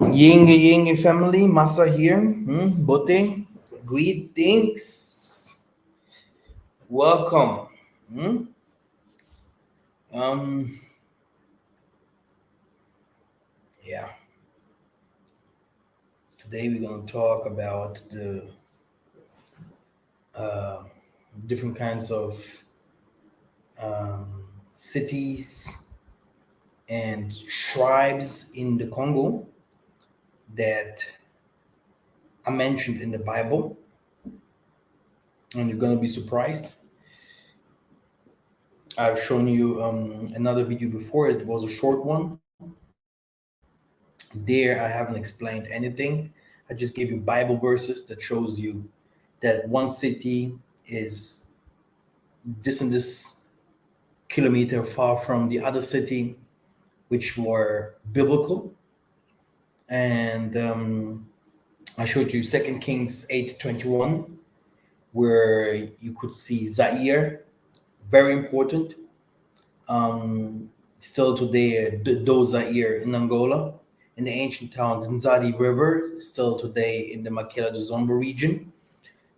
Ying family, Masa here. Bote, greetings. Welcome. Hmm? Um, yeah. Today we're gonna talk about the uh, different kinds of cities and tribes in the Congo that are mentioned in the Bible, and you're gonna be surprised. I've shown you another video before. It was a short one. There, I haven't explained anything. I just gave you Bible verses that shows you that one city is this and this kilometer far from the other city, which were biblical. And I showed you Second Kings 8:21, where you could see Zaire, very important. Still today, those Zaire in Angola, in the ancient town Nzadi River, still today in the Makela de Zomba region,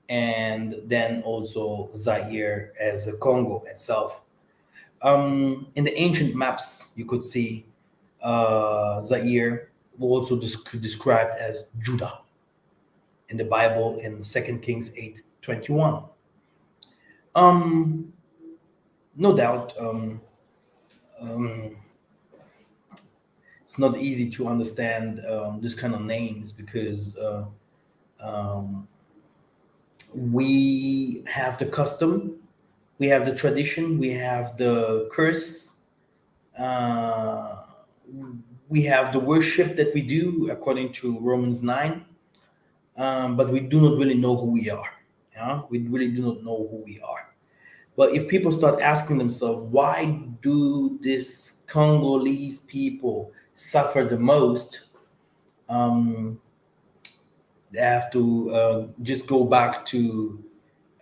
and then also Zaire as a Congo itself. In the ancient maps, you could see Zaire also described as Judah in the Bible in Second Kings 8:21. Um, no doubt, it's not easy to understand this kind of names because um, we have the custom, we have the tradition, we have the curse, uh, we have the worship that we do according to Romans 9, but we do not really know who we are. Yeah? We really do not know who we are. But if people start asking themselves, why do these Congolese people suffer the most? Um, they have to just go back to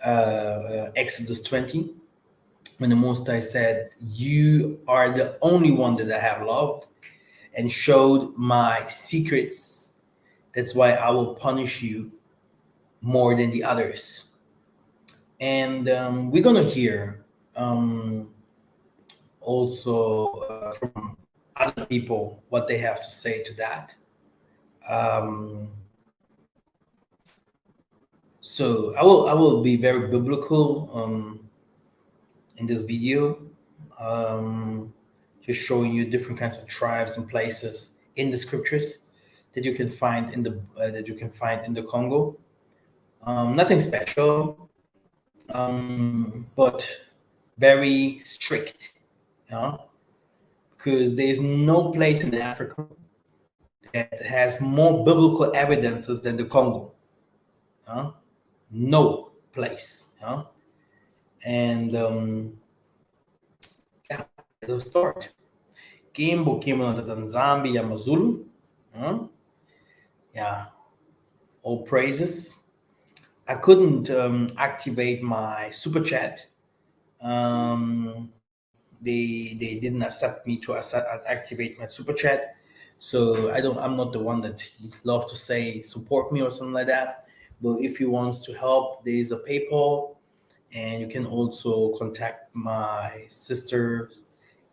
Exodus 20, when the Most High said, "You are the only one that I have loved and showed my secrets. That's why I will punish you more than the others." And we're going to hear also from other people what they have to say to that. Um, so I will be very biblical in this video, um, just showing you different kinds of tribes and places in the scriptures that you can find in the Congo. Nothing special, but very strict, you know, because there is no place in Africa that has more biblical evidences than the Congo. You know? No place. You know? And yeah, it'll start. Kimbo Kimbo na Tanzambia Mazulu. Yeah, all praises. I couldn't activate my super chat. They didn't accept me to activate my super chat, so I'm not the one that love to say support me or something like that. But if you want to help, there is a PayPal, and you can also contact my sister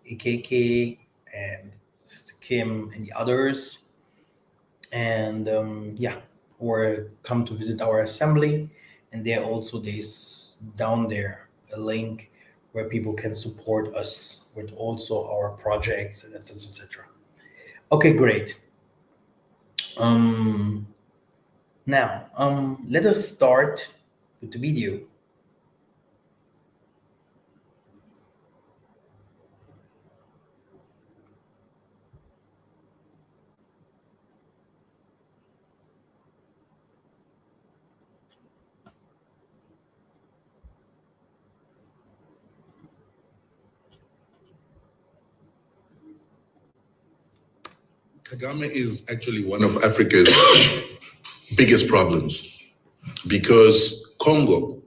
AKK and Sister Kim and the others, and yeah, or come to visit our assembly. And there's down there a link where people can support us with also our projects and etc etc. Okay, great. um Now let us start with the video. Kagame is actually one of Africa's biggest problems because Congo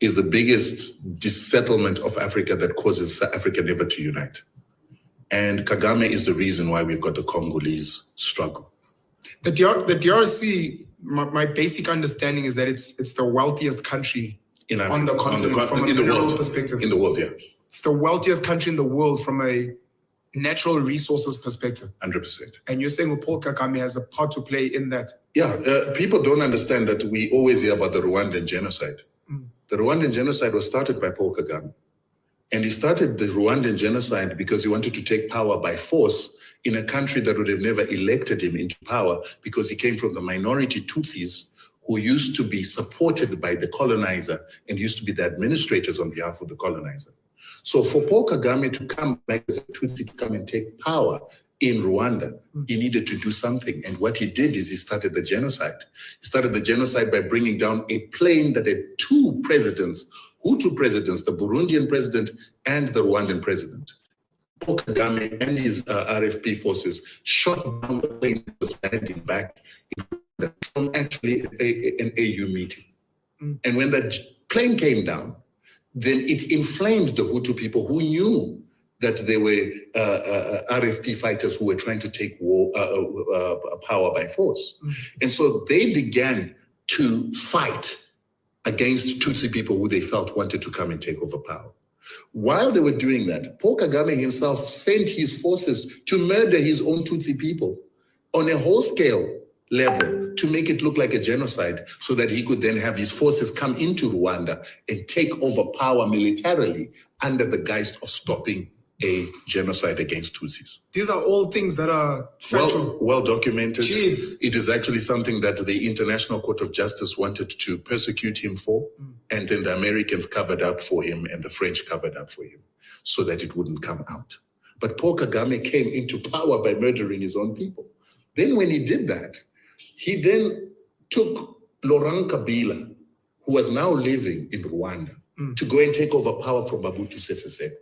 is the biggest dissettlement of Africa that causes Africa never to unite. And Kagame is the reason why we've got the Congolese struggle. The DRC, my basic understanding is that it's the wealthiest country in Africa, on the continent from a in the mineral world perspective. In the world, yeah. It's the wealthiest country in the world from a natural resources perspective. 100%. And you're saying Paul Kagame has a part to play in that? Yeah, people don't understand that we always hear about the Rwandan Genocide. The Rwandan Genocide was started by Paul Kagame. And he started the Rwandan Genocide because he wanted to take power by force in a country that would have never elected him into power, because he came from the minority Tutsis who used to be supported by the colonizer and used to be the administrators on behalf of the colonizer. So for Paul Kagame to come back as a Tutsi, to come and take power in Rwanda, he needed to do something. And what he did is he started the genocide. He started the genocide by bringing down a plane that had two presidents, Hutu presidents, the Burundian president and the Rwandan president. Paul Kagame and his RFP forces shot down the plane that was landing back in Rwanda from actually an AU meeting. And when that plane came down, then it inflamed the Hutu people who knew that they were RFP fighters who were trying to take power by force. And so they began to fight against Tutsi people who they felt wanted to come and take over power. While they were doing that, Paul Kagame himself sent his forces to murder his own Tutsi people on a whole-scale level to make it look like a genocide, so that he could then have his forces come into Rwanda and take over power militarily under the guise of stopping a genocide against Tutsis. These are all things that are factual. Well documented. Jeez. It is actually something that the International Court of Justice wanted to persecute him for, and then the Americans covered up for him and the French covered up for him so that it wouldn't come out. But Paul Kagame came into power by murdering his own people. Then when he did that, he then took Laurent Kabila, who was now living in Rwanda, to go and take over power from Mobutu Sese Seko.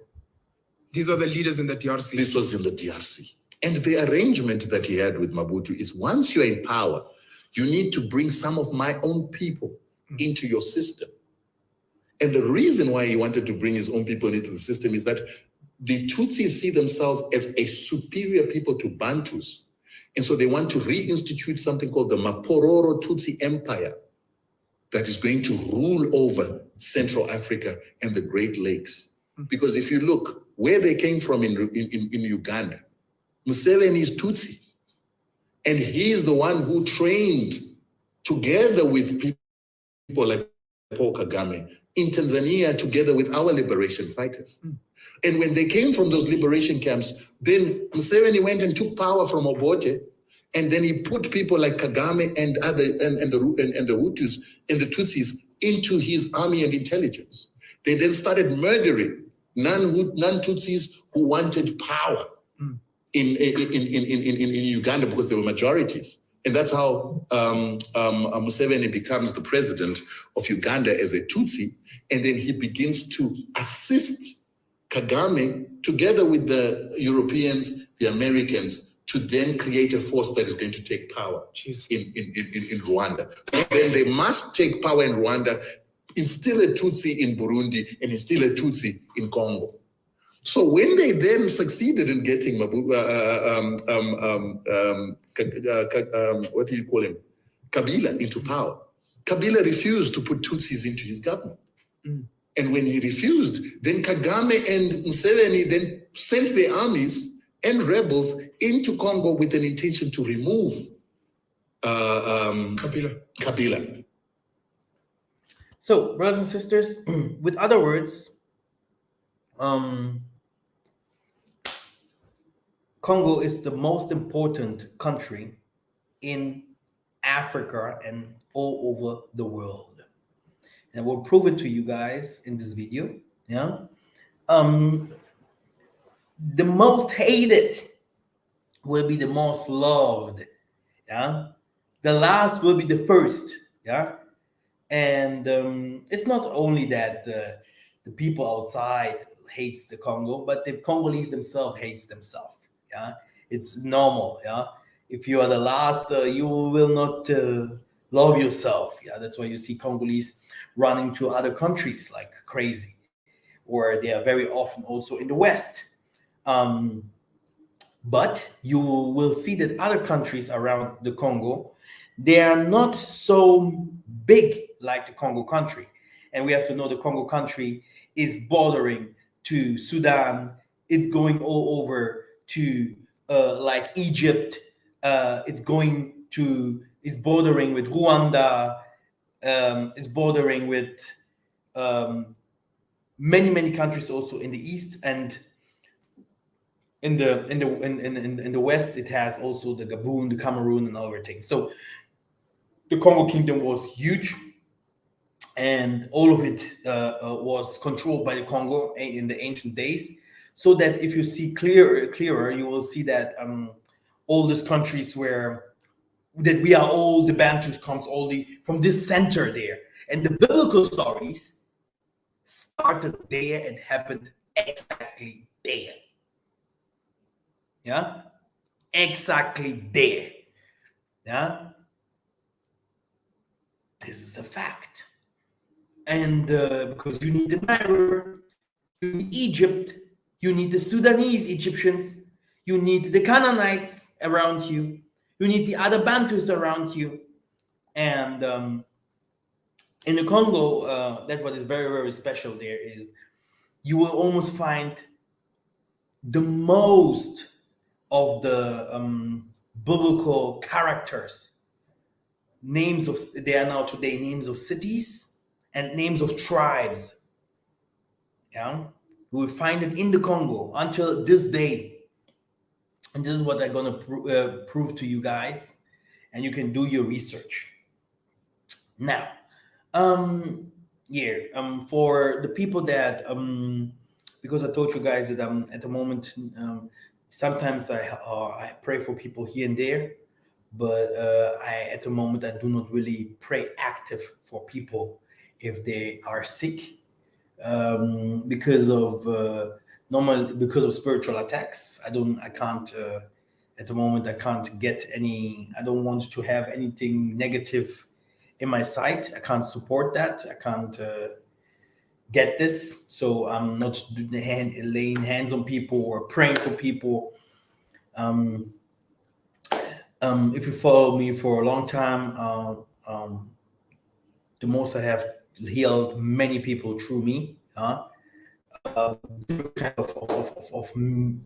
These are the leaders in the DRC. This was in the DRC. And the arrangement that he had with Mobutu is, once you're in power, you need to bring some of my own people into your system. And the reason why he wanted to bring his own people into the system is that the Tutsis see themselves as a superior people to Bantus. And so they want to reinstitute something called the Mapororo Tutsi Empire that is going to rule over Central Africa and the Great Lakes. Because if you look where they came from in Uganda, Museveni is Tutsi. And he is the one who trained, together with people like Paul Kagame, in Tanzania, together with our liberation fighters. And when they came from those liberation camps, then Museveni went and took power from Obote, and then he put people like Kagame and the Hutus and the Tutsis into his army and intelligence. They then started murdering non-Tutsis who wanted power in Uganda, because they were majorities. And that's how Museveni becomes the president of Uganda as a Tutsi. And then he begins to assist Kagame, together with the Europeans, the Americans, to then create a force that is going to take power in Rwanda. Then they must take power in Rwanda, instill a Tutsi in Burundi, and instill a Tutsi in Congo. So when they then succeeded in getting what do you call him? Kabila into power, Kabila refused to put Tutsis into his government. And when he refused, then Kagame and Museveni then sent their armies and rebels into Congo with an intention to remove Kabila. So, brothers and sisters, with other words, Congo is the most important country in Africa and all over the world. And we'll prove it to you guys in this video. Yeah. The most hated will be the most loved. Yeah. The last will be the first. Yeah. And it's not only that the people outside hates the Congo, but the Congolese themselves hates themselves. Yeah. It's normal. Yeah. If you are the last, you will not love yourself. Yeah. That's why you see Congolese running to other countries like crazy, or they are very often also in the West. But you will see that other countries around the Congo, they are not so big like the Congo country. And we have to know the Congo country is bordering to Sudan. It's going all over to like Egypt. It's bordering with Rwanda. It's bordering with many countries also in the east, and in the west it has also the Gabon, the Cameroon, and everything. So the Congo Kingdom was huge, and all of it was controlled by the Congo in the ancient days. So that if you see clearer, you will see that all these countries that we are all the Bantus comes only from this center there, and the biblical stories started there and happened exactly there. Yeah, exactly there. Yeah, this is a fact. And because you need the Nile River, you need Egypt, you need the Sudanese Egyptians, you need the Canaanites around you, you need the other Bantus around you. And in the Congo, that what is very special there is you will almost find the most of the biblical characters, they are now today names of cities and names of tribes. Yeah, you will find it in the Congo until this day, and this is what I'm gonna prove to you guys, and you can do your research. Now, for the people that because I told you guys that at the moment sometimes I pray for people here and there, but at the moment I do not really pray active for people if they are sick, because of because of spiritual attacks. I can't at the moment I can't get any. I don't want to have anything negative in my sight. I can't support that. I can't get this. So I'm not laying hands on people or praying for people. If you follow me for a long time, the most I have healed many people through me. Different kind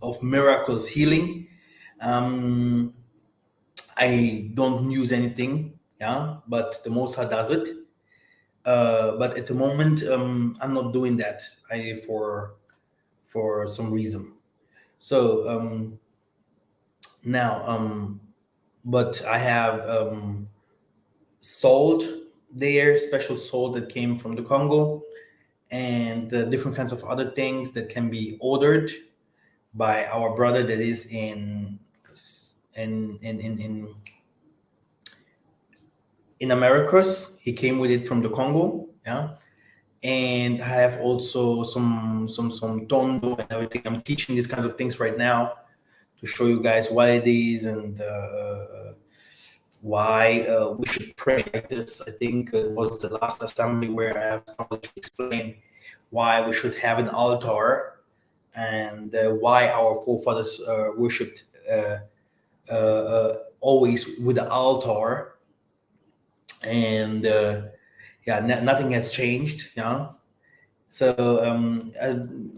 of miracles healing. I don't use anything, yeah, but the Most High does it. But at the moment, I'm not doing that. For some reason. So now, but I have salt there, special salt that came from the Congo, and different kinds of other things that can be ordered by our brother that is in Americas. He came with it from the Congo, yeah. And I have also some tondo and everything. I'm teaching these kinds of things right now to show you guys what it is and why we should pray like this. I think it was the last assembly where I have started to explain why we should have an altar and why our forefathers worshipped always with the altar. And nothing has changed. Yeah. So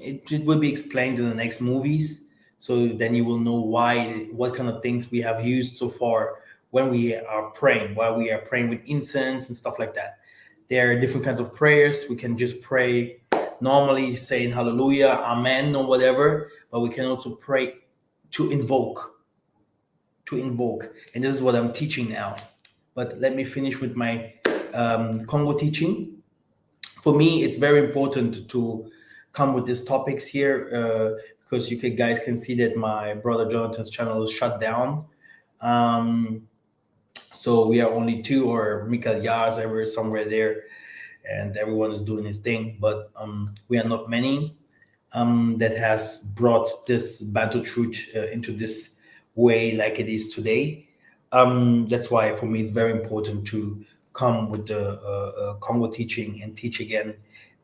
it will be explained in the next movies. So then you will know what kind of things we have used so far when we are praying, while we are praying with incense and stuff like that. There are different kinds of prayers. We can just pray normally saying hallelujah, amen, or whatever, but we can also pray to invoke. And this is what I'm teaching now. But let me finish with my Congo teaching. For me, it's very important to come with these topics here because guys can see that my brother Jonathan's channel is shut down. So we are only two, or Mikael Yars somewhere there, and everyone is doing his thing. But we are not many that has brought this Bantu truth into this way like it is today. That's why for me it's very important to come with the Congo teaching and teach again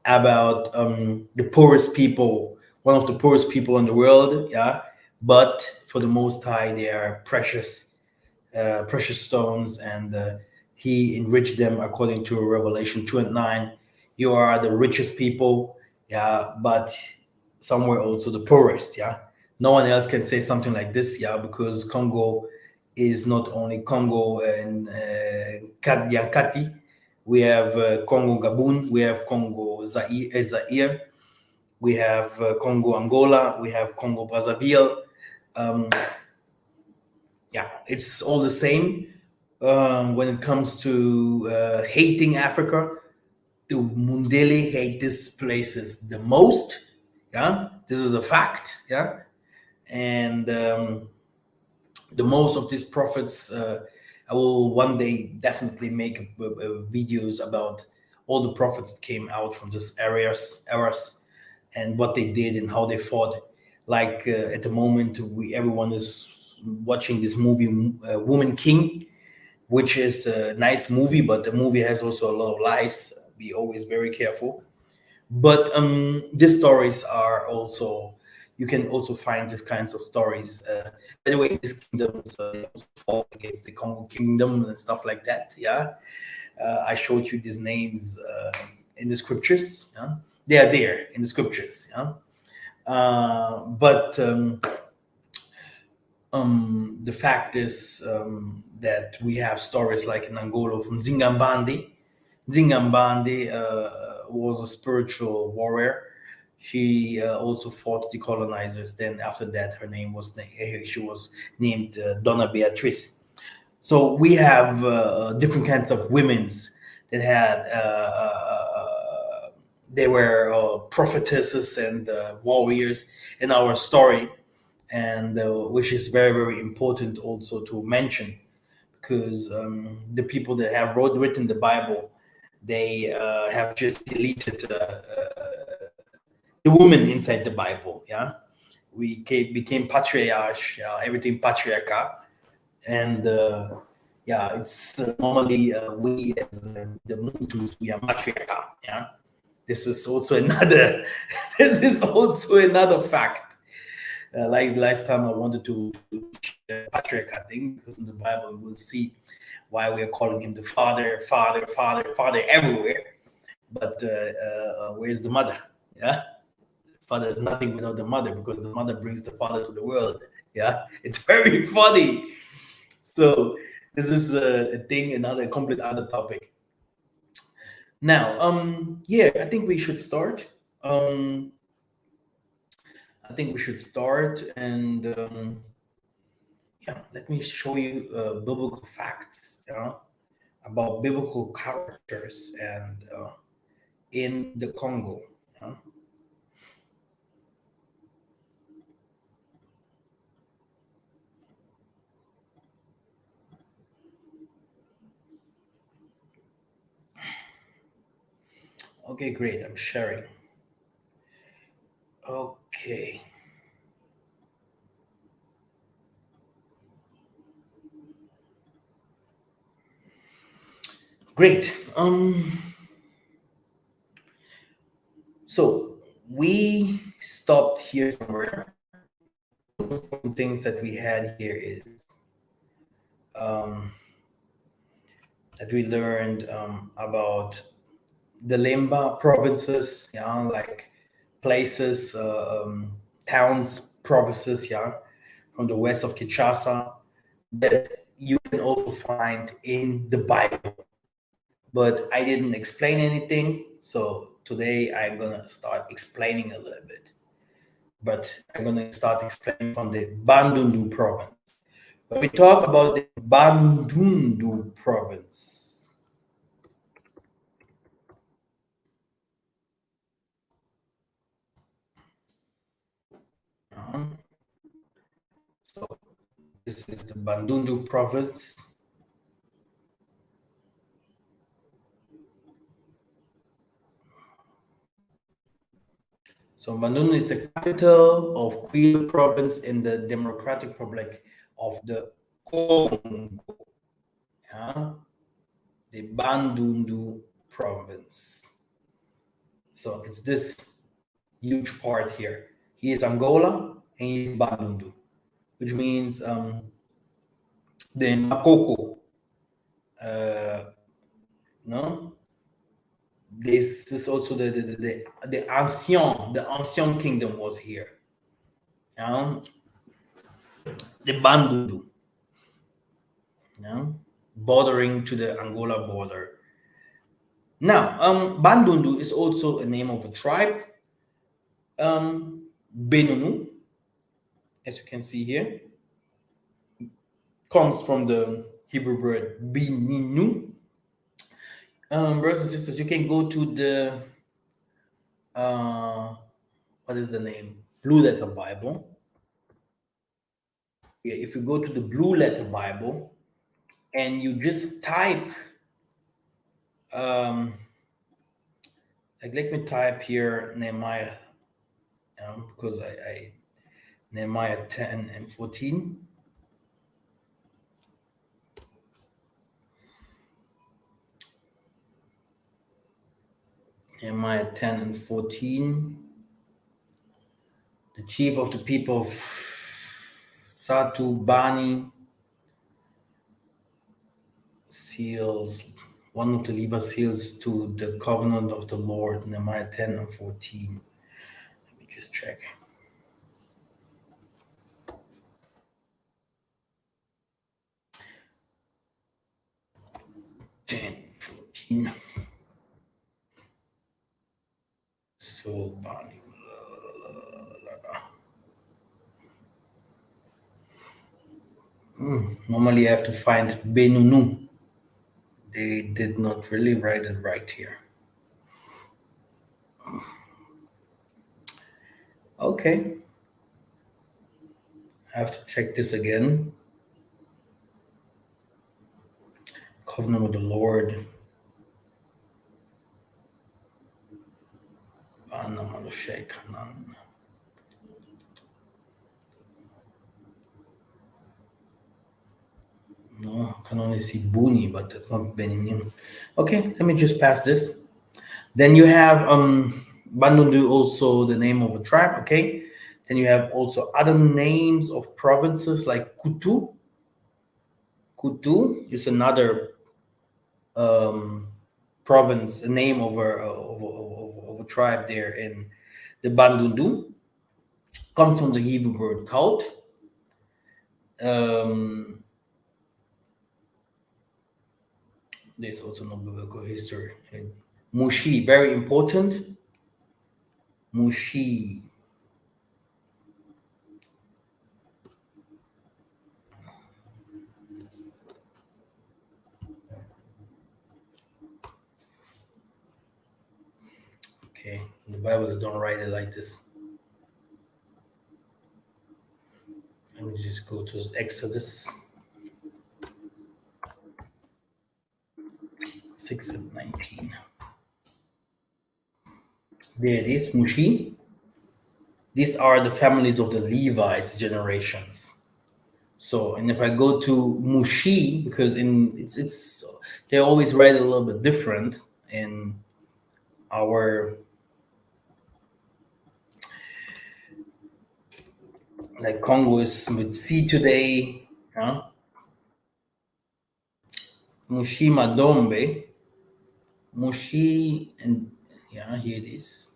about the poorest people, one of the poorest people in the world, yeah, but for the Most High, they are precious stones, and He enriched them according to Revelation 2:9. You are the richest people, yeah, but somewhere also the poorest, yeah. No one else can say something like this, yeah, because Congo is not only Congo and Yankati. We have Congo Gabon, we have Congo Zaire, we have Congo Angola, we have Congo Brazzaville. Um, yeah, it's all the same. When it comes to hating Africa, the Mundele hate these places the most. Yeah, this is a fact. Yeah, and the most of these prophets, I will one day definitely make videos about all the prophets that came out from this eras, and what they did and how they fought. Like at the moment, everyone is watching this movie, Woman King, which is a nice movie, but the movie has also a lot of lies. Be always very careful. But these stories are also, you can also find these kinds of stories. By the way, these kingdoms they also fought against the Congo kingdom and stuff like that. Yeah, I showed you these names in the scriptures. Yeah? They are there in the scriptures. Yeah, but the fact is that we have stories like in Angola from Zingambandi. Zingambandi was a spiritual warrior. She also fought the colonizers. Then after that, she was named Donna Beatrice. So we have different kinds of women's that had they were prophetesses and warriors in our story, and which is very very important also to mention, because the people that have written the Bible, they have just deleted the woman inside the Bible. Yeah, became patriarch, everything patriarcha, and yeah, it's normally we as the Hutus, we are matriarcha. Yeah, this is also another this is also another fact. Like last time, I wanted to teach patriarchal thing, because in the Bible we will see why we are calling him the father, father, father, father everywhere. But where's the mother? Yeah, father is nothing without the mother, because the mother brings the father to the world. Yeah, it's very funny. So this is a thing, another complete other topic. Now, yeah, I think we should start. I think we should start, and yeah, let me show you biblical facts, about biblical characters and in the Congo. Yeah? Okay, great. I'm sharing. Okay, great. So we stopped here somewhere. Things that we had here is that we learned about the Limba provinces, yeah, like places, towns, provinces, yeah, from the west of Kinshasa, that you can also find in the Bible. But I didn't explain anything, so today I'm gonna start explaining a little bit. But I'm gonna start explaining from the Bandundu province. When we talk about the Bandundu province, uh, so this is the Bandundu province. So Bandundu is the capital of Kwilu province in the Democratic Republic of the Congo. Yeah? The Bandundu province. So it's this huge part here. He is Angola and he is Bandundu. which means the Makoko. No, this is also the ancien kingdom was here. The Bandundu, bordering to the Angola border. Now, Bandundu is also a name of a tribe. Benunu, as you can see here, comes from the Hebrew word bininu. Brothers and sisters, you can go to the what is the name? Blue Letter Bible. Yeah, if you go to the Blue Letter Bible and you just type, like let me type here Nehemiah, because I Nehemiah 10 and 14. Nehemiah 10 and 14. The chief of the people of Satu Bani seals, one of the Levites seals to the covenant of the Lord, Nehemiah 10 and 14. Let me just check. So Bani. Normally I have to find Benunu. They did not really write it right here. Okay. I have to check this again. Covenant with the Lord. No, I can only see Buni, but that's not Benin. Okay, let me just pass this. Then you have Bandundu, also the name of a tribe. Okay, then you have also other names of provinces like Kutu. Kutu is another province, a name of a tribe there in the Bandundu. Comes from the Hebrew word cult. There's also no biblical history. Mushi, very important. Mushi. Okay, in the Bible they don't write it like this. Let me just go to Exodus 6 and 19. There it is, Mushi. These are the families of the Levites generations. So, and if I go to Mushi, because it's they always write a little bit different in our, like Kongo is with C today, Mushi Madombe, Mushi, and yeah, here it is.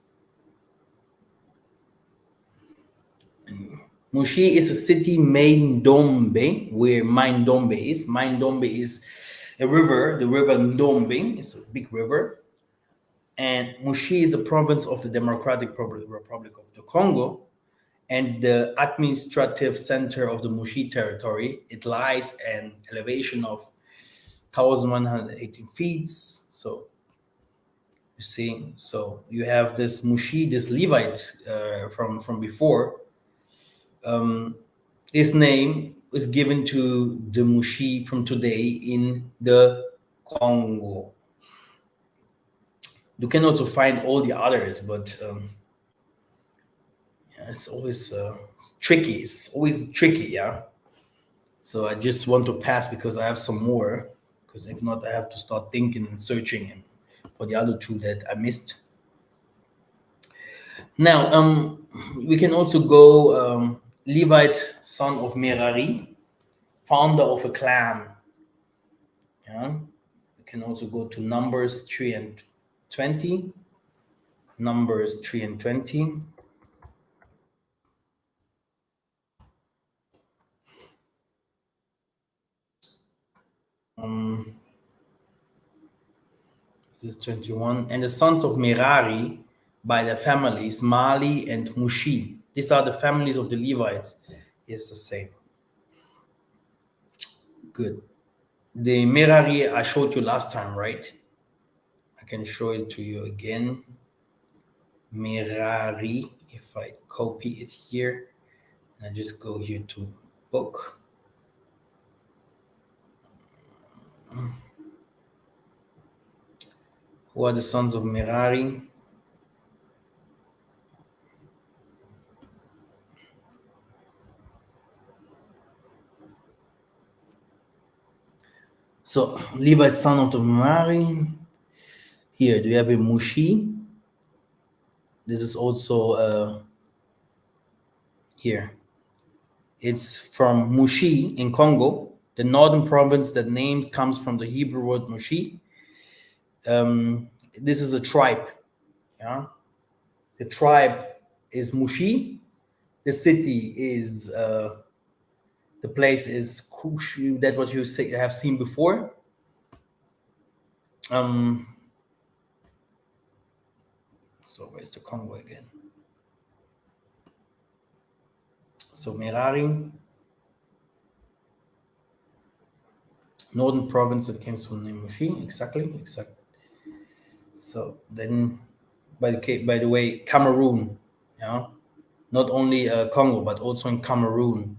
Mushi is a city, Maindombe, where Maindombe is. Maindombe is a river, the river Ndombe. It's a big river. And Mushi is a province of the Democratic Republic of the Congo and the administrative center of the Mushi territory. It lies at an elevation of 1,118 feet. So you see, so you have this Mushi, this Levite from before. His name is given to the Mushi from today in the Congo. You can also find all the others, but yeah, it's always tricky. It's always tricky, yeah. So I just want to pass because I have some more. Because if not, I have to start thinking and searching for the other two that I missed. Now, we can also go Levite, son of Mirari, founder of a clan. Yeah. You can also go to Numbers 3 and 20. Numbers 3 and 20. This is 21. And the sons of Merari by their families, Mali and Mushi. These are the families of the Levites. It's the same. Good. The Merari I showed you last time, right? I can show it to you again. Mirari, if I copy it here, and I just go here to book. Who are the sons of Mirari? So Levite son of the Merari. Here, do you have a Mushi? This is also here. It's from Mushi in Congo, the northern province. That name comes from the Hebrew word Mushi. This is a tribe. Yeah, the tribe is Mushi. The city is the place is Kush. That's what you have seen before. So where's the Congo again? So Mirari, northern province that came from the name Mushi. Exactly. So then, by the way, Cameroon. Yeah, not only Congo but also in Cameroon.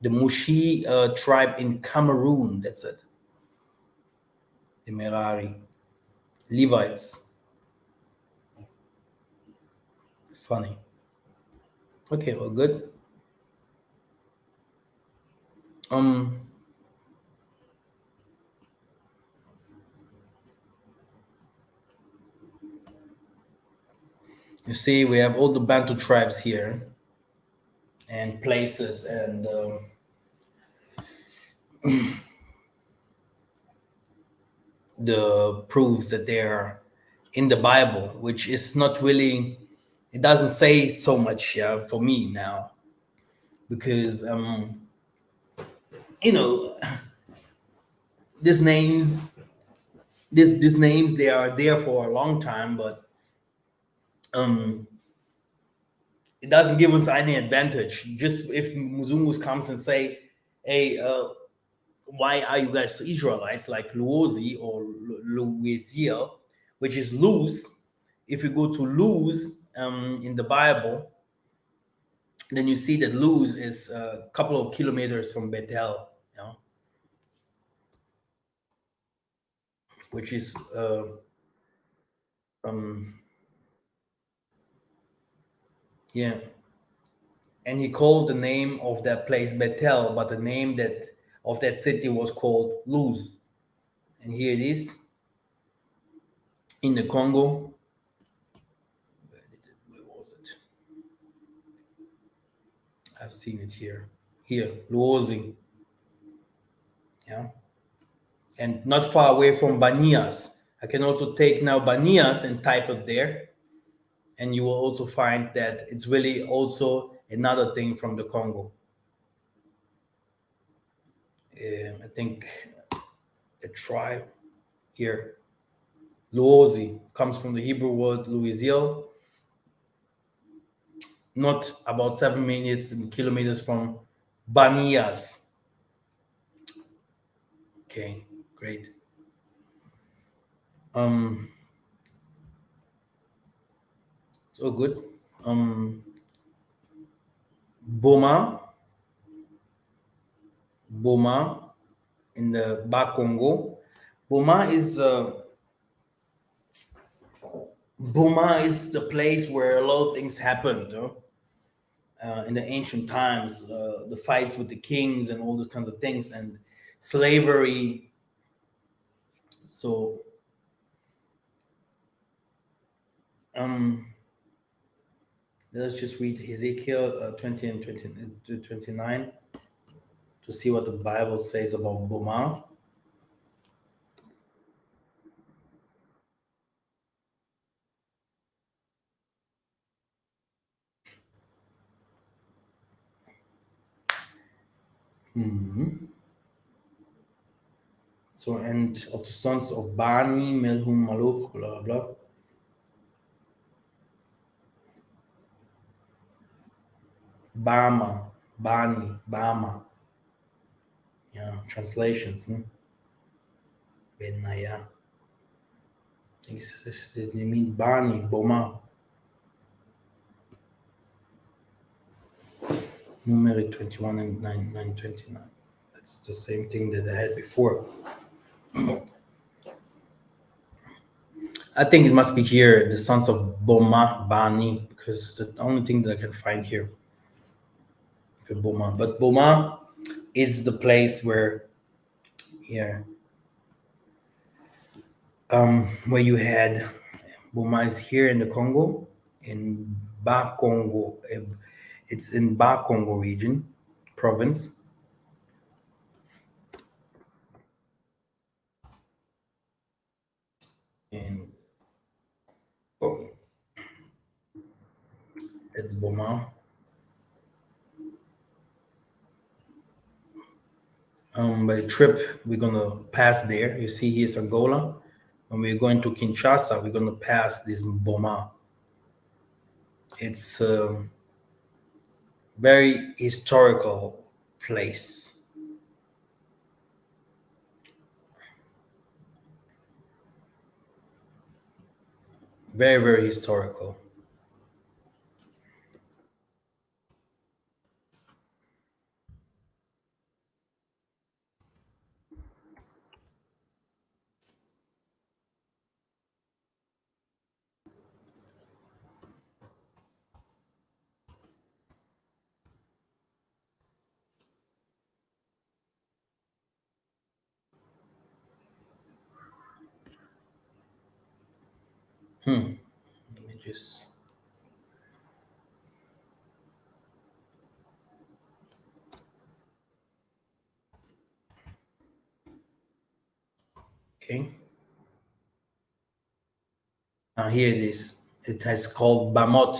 The Mushi tribe in Cameroon. That's it. The Mirari, Levites. Funny. Okay, well, good. You see, we have all the Bantu tribes here, and places, and the proofs that they're in the Bible, which is not really. It doesn't say so much, yeah, for me now, because you know, these names, these names, they are there for a long time, but it doesn't give us any advantage. Just if Muzungus comes and say, "Hey, why are you guys Israelites?" Like Luozi or Louisiel, which is lose. If you go to lose in the Bible, then you see that Luz is a couple of kilometers from Bethel, you know, which is yeah. And he called the name of that place Bethel, but the name that of that city was called Luz. And here it is in the Congo. Where was it? I've seen it here. Here, Luozi. Yeah. And not far away from Banias. I can also take now Banias and type it there. And you will also find that it's really also another thing from the Congo. I think a tribe here, Luozi, comes from the Hebrew word Louisiel, not about 7 minutes and kilometers from Banias. Okay, great. So good. Boma in the Bas Congo. Boma is the place where a lot of things happened. In the ancient times, the fights with the kings and all those kinds of things, and slavery. So, Let's just read Ezekiel 20 and 20 to 29 to see what the Bible says about Boma. So, and of the sons of Bani, Melhum, Maluch, blah, blah, blah. Bama, Bani, Bama. Yeah, translations. Benaya. They mean Bani, Boma. Numeric 21 and 929. That's the same thing that I had before. I think it must be here, the sons of Boma, Bani, because it's the only thing that I can find here for Boma. But Boma is the place where, yeah, where you had Boma is here in the Congo, in Ba Congo. It's in Ba Congo region, province. And oh, it's Boma. By trip, we're gonna pass there. You see, here's Angola. When we're going to Kinshasa, we're gonna pass this Boma. It's a very historical place. Very, very historical. Let me just. Okay. Now here it is. It has called Bamot,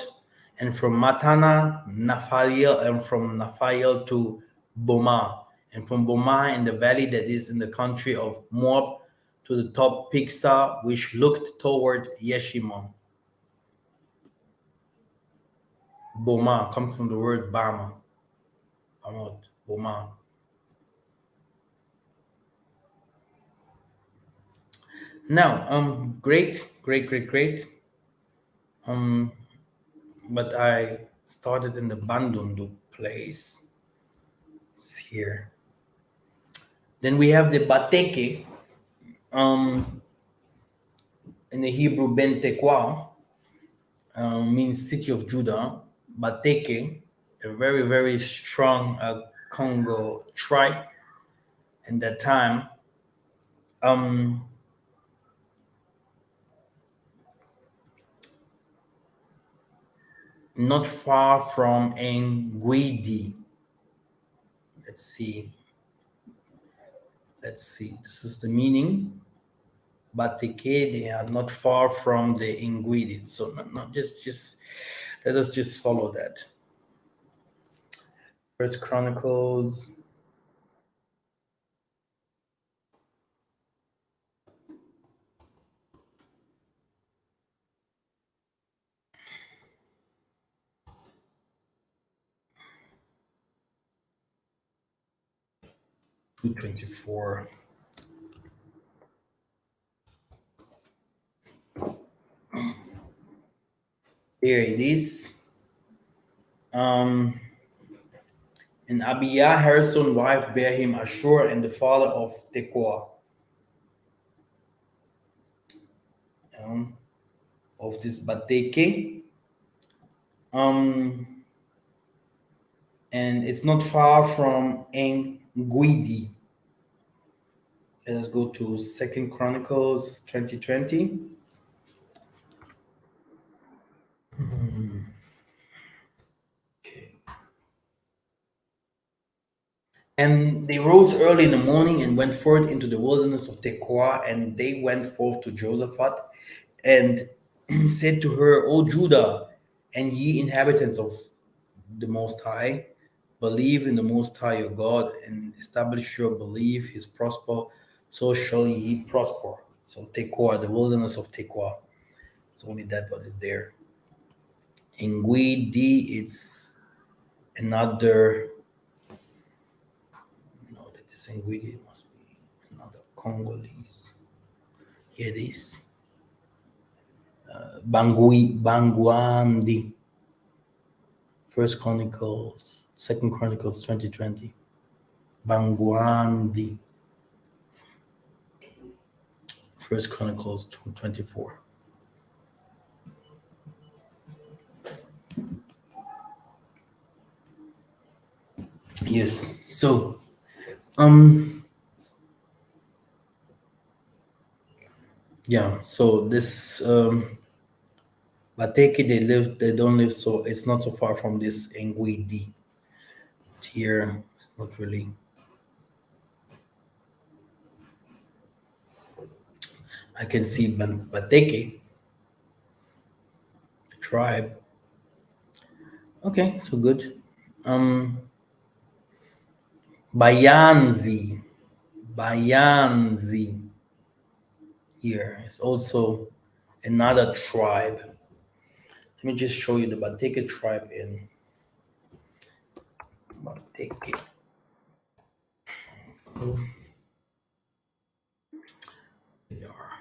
and from Matana, Naphael, and from Naphael to Boma, and from Boma in the valley that is in the country of Moab to the top Pixar, which looked toward Yeshimon. Boma comes from the word Bama. Bamot, Boma. Now, great. Um, but I started in the Bandundu place. It's here. Then we have the Bateke, um, in the Hebrew Ben Tekoa, means city of Judah. Bateke, a very, very strong Congo tribe in that time. Um, Not far from Nguidi. Let's see. This is the meaning. Bateke, they are not far from the Nguidi. So not just let us just follow that. First Chronicles. Two 24. Here it is. And Abiyah, Harrison's wife, bare him Ashur, and the father of Tekoa. Of this Bateke. And it's not far from Nguidi. Let us go to Second Chronicles 2020. And they rose early in the morning and went forth into the wilderness of Tekoa, and they went forth to Josaphat and said to her, O Judah, and ye inhabitants of the Most High, believe in the Most High your God, and establish your belief, his prosper, so shall ye prosper. So Tekoa, the wilderness of Tekoa. It's only that what is there. In Guidi, it's another. No, that is in Guidi. It must be another Congolese. Here it is. Bangwandi. First Chronicles, Second Chronicles 2020. Bangwandi. First Chronicles 2:24. Yes. So, yeah. So this Bateke, they don't live, so it's not so far from this Nguidi. Here, it's not really. I can see Bateke tribe. Okay, so good. Bayanzi. Bayanzi here is also another tribe. Let me just show you the Bateke tribe in Bateke. They are.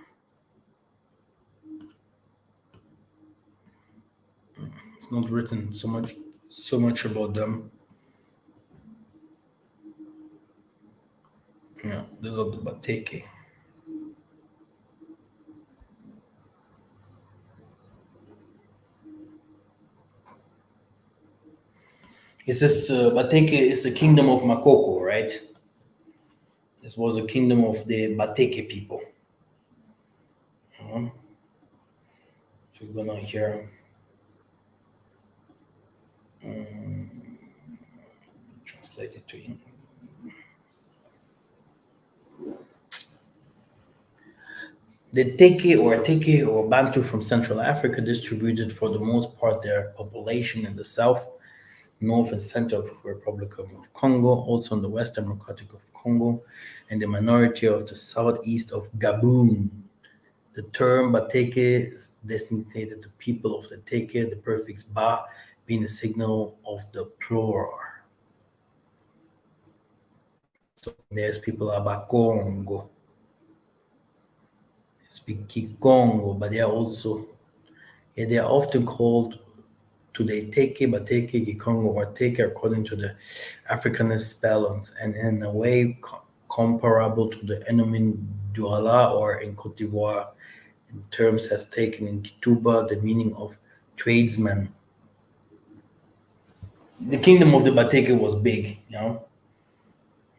It's not written so much about them. Yeah, these are the Bateke. Is this Bateke is the kingdom of Makoko, right? This was a kingdom of the Bateke people. So we're gonna hear translate it to English. The Teke or Bantu from Central Africa distributed for the most part their population in the south, north, and center of the Republic of Congo, also in the Western Republic of Congo, and the minority of the southeast of Gabon. The term Bateke is designated the people of the Teke, the prefix Ba being the signal of the plural. So there's people about Congo, speak Congo, but they are also, yeah, they are often called today Teke, Bateke, Kikongo, or Teke according to the Africanist spellings, and in a way comparable to the Enomin Douala or in Cote d'Ivoire. In terms has taken in Kituba the meaning of tradesman. The kingdom of the Bateke was big, you know.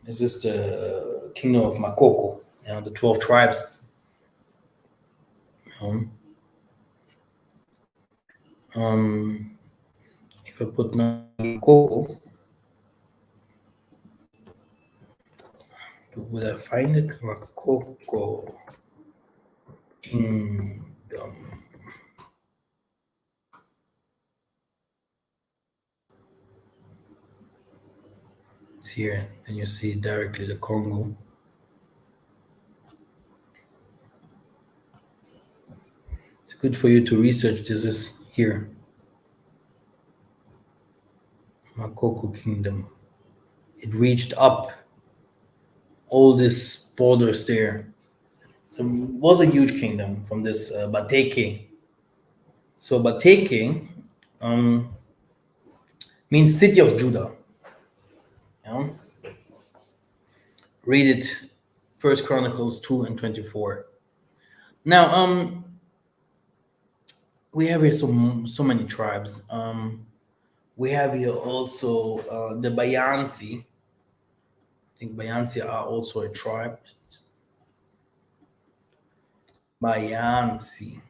This is the kingdom of Makoko, you know, the 12 tribes. Um, if I put Makoko, would I find it? Makoko kingdom. It's here, and you see directly the Congo. It's good for you to research. This is here, Makoko kingdom. It reached up all these borders there. So it was a huge kingdom from this Bateke. So Bateke means city of Judah. You know? Read it, First Chronicles 2:24. Now, we have here so many tribes. We have here also the Bayansi. I think Bayansi are also a tribe. Bayansi.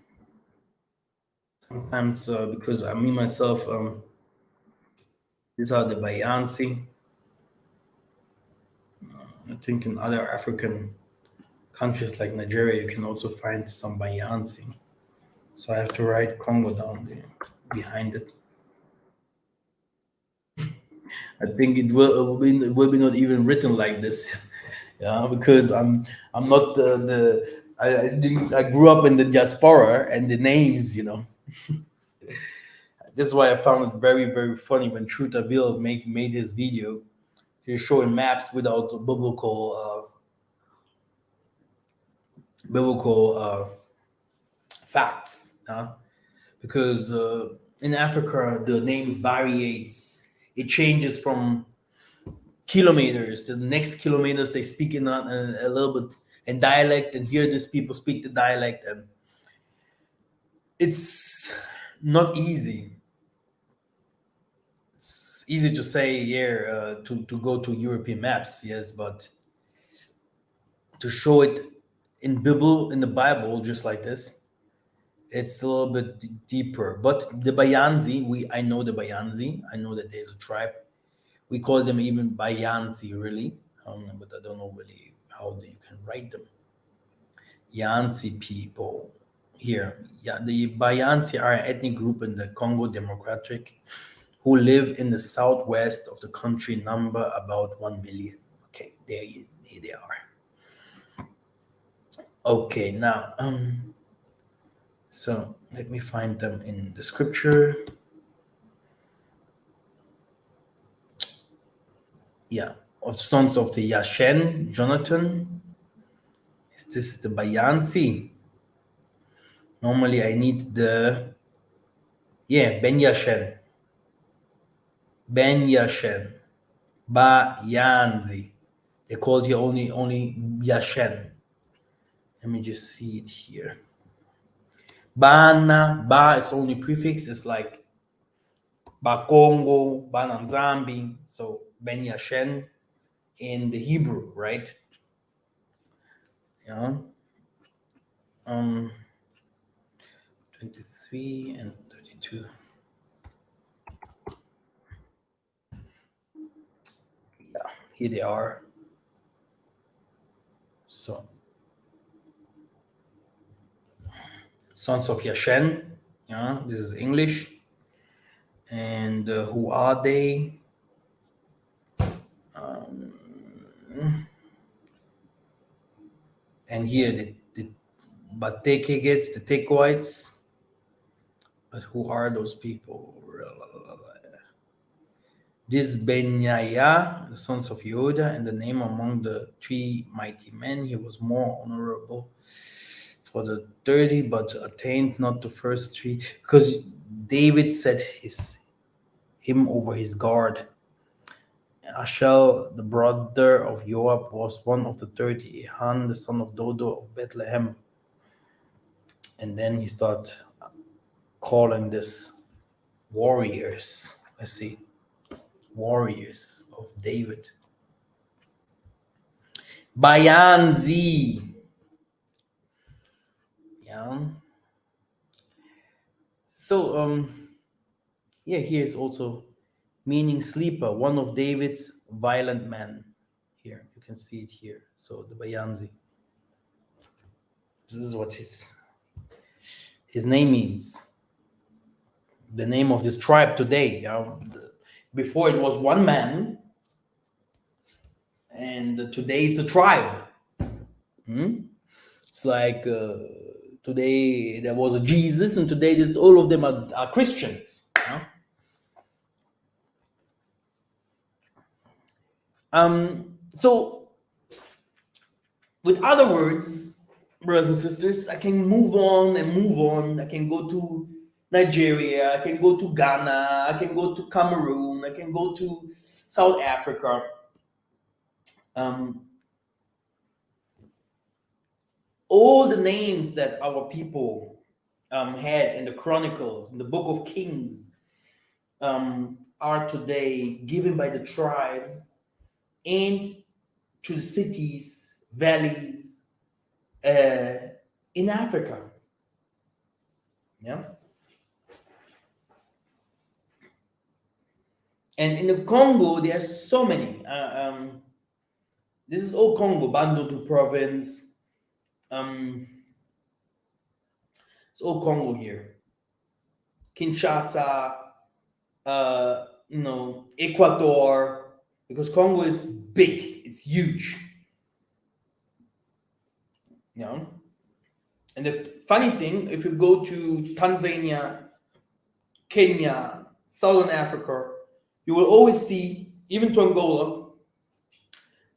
Sometimes because I mean myself, these are the Bayansi. I think in other African countries like Nigeria, you can also find some Bayansi. So I have to write Congo down there behind it. I think it will be not even written like this, yeah, because I'm not I didn't I grew up in the diaspora and the names, you know. That's why I found it very funny when Trutaville made his video. He's showing maps without biblical facts, because in Africa the names variates. It changes from kilometers to the next kilometers. They speak in a little bit in dialect, and here these people speak the dialect, and it's not easy. It's easy to say here to go to European maps, yes, but to show it in the Bible just like this, it's a little bit deeper. But the Bayanzi, I know the Bayanzi. I know that there's a tribe. We call them even Bayanzi, really. But I don't know really how you can write them. Yansi people here. Yeah, the Bayansi are an ethnic group in the Congo Democratic who live in the southwest of the country, number about 1 million. Okay, here they are. Okay, now, so let me find them in the scripture. Yeah, of sons of the Yashen, Jonathan. Is this the Bayansi? Normally I need Ben Yashen. Ben Yashen. Bayanzi. They called here only Yashen. Let me just see it here. Ba is only prefix. It's like Ba Kongo, Ba Nanzambi. So Ben Yashen in the Hebrew, right? Yeah. 23 and 32. Yeah, here they are. So, sons of Yashen. Yeah, this is English. And who are they? And here the Bateke gets the Tekoites. But who are those people? This Benyaya, the sons of Yehuda, and the name among the 3 mighty men, he was more honorable for the 30, but attained not the first 3, because David set him over his guard. Ashel, the brother of Joab, was one of the 30. Han, the son of Dodo of Bethlehem. And then he started calling this warriors. Let's see. Warriors of David. Bayanzi. Yeah. So here's also meaning sleeper, one of David's violent men. Here, you can see it here. So the Bayanzi. This is what his name means. The name of this tribe today. Before it was one man, and today it's a tribe. It's like today there was a Jesus, and today all of them are Christians. So, with other words, brothers and sisters, I can move on and move on. I can go to Nigeria, I can go to Ghana, I can go to Cameroon, I can go to South Africa. All the names that our people had in the Chronicles, in the Book of Kings, are today given by the tribes and to the cities, valleys in Africa. Yeah. And in the Congo, there are so many. This is all Congo, Bandundu province. Um, it's all Congo here. Kinshasa, Ecuador, because Congo is big, it's huge. You know? And the funny thing, if you go to Tanzania, Kenya, Southern Africa, you will always see, even to Angola,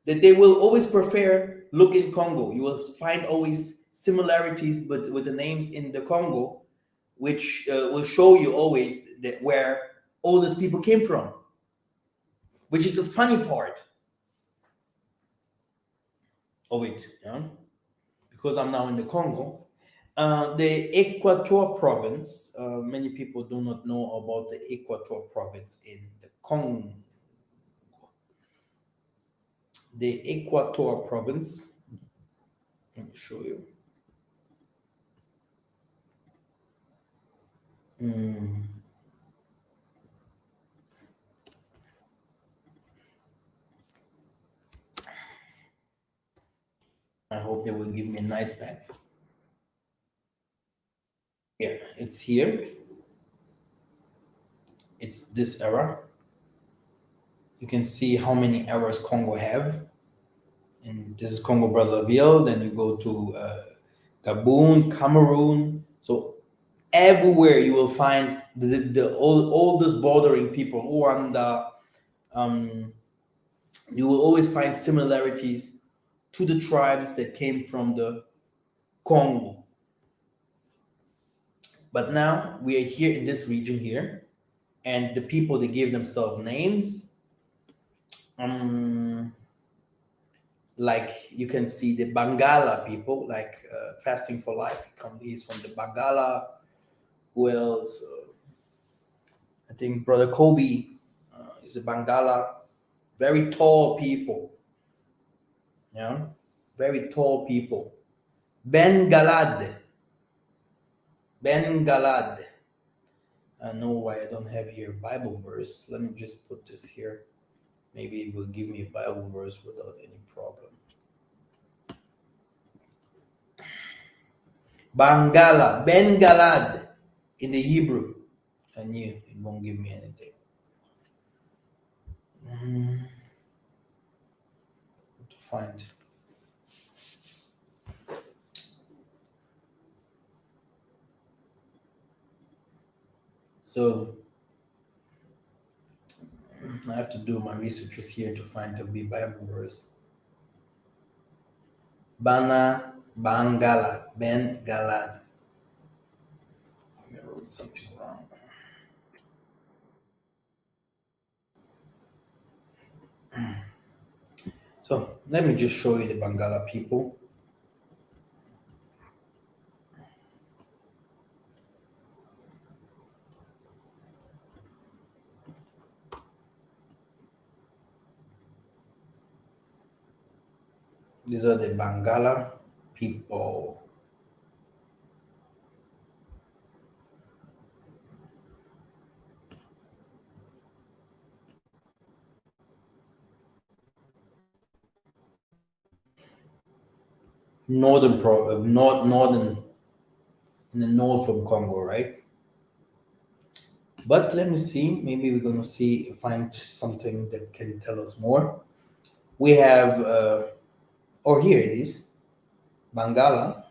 that they will always prefer look in Congo. You will find always similarities, but with the names in the Congo, which will show you always that where all these people came from, which is the funny part of it. Because I'm now in the Congo. The Equator province, many people do not know about the Equator province in the Congo. The Equator province, let me show you. I hope they will give me a nice map. Yeah, it's here. It's this era. You can see how many eras Congo have. And this is Congo Brazzaville. Then you go to Gabon, Cameroon. So everywhere you will find all those bordering people, Rwanda. You will always find similarities to the tribes that came from the Congo. But now we are here in this region here, and the people they gave themselves names. Like you can see the Bangala people, like Fasting for Life. He's from the Bangala. Who else? I think Brother Kobe is a Bangala. Very tall people. Yeah, very tall people. Ben Galad. Ben Galad. I know why I don't have here Bible verse. Let me just put this here. Maybe it will give me a Bible verse without any problem. Bangala, Ben Galad in the Hebrew. I knew it won't give me anything. What to find? So I have to do my researches here to find the Bible verse. Bangala, Ben Galad. I wrote something wrong. So let me just show you the Bangala people. These are the Bangala people. Northern in the north of Congo, right? But let me see. Maybe we're gonna find something that can tell us more. We have, here it is, Bangala,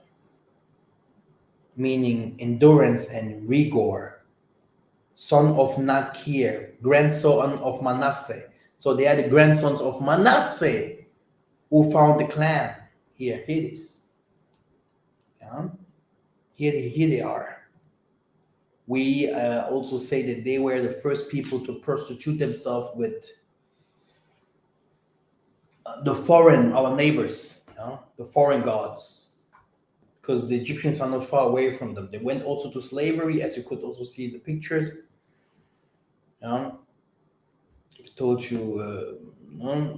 meaning endurance and rigor. Son of Nakir, grandson of Manasseh. So they are the grandsons of Manasseh who found the clan. Here it is. Yeah. Here they are. We also say that they were the first people to prostitute themselves with our neighbors, the foreign gods, because the Egyptians are not far away from them. They went also to slavery, as you could also see in the pictures. I told you,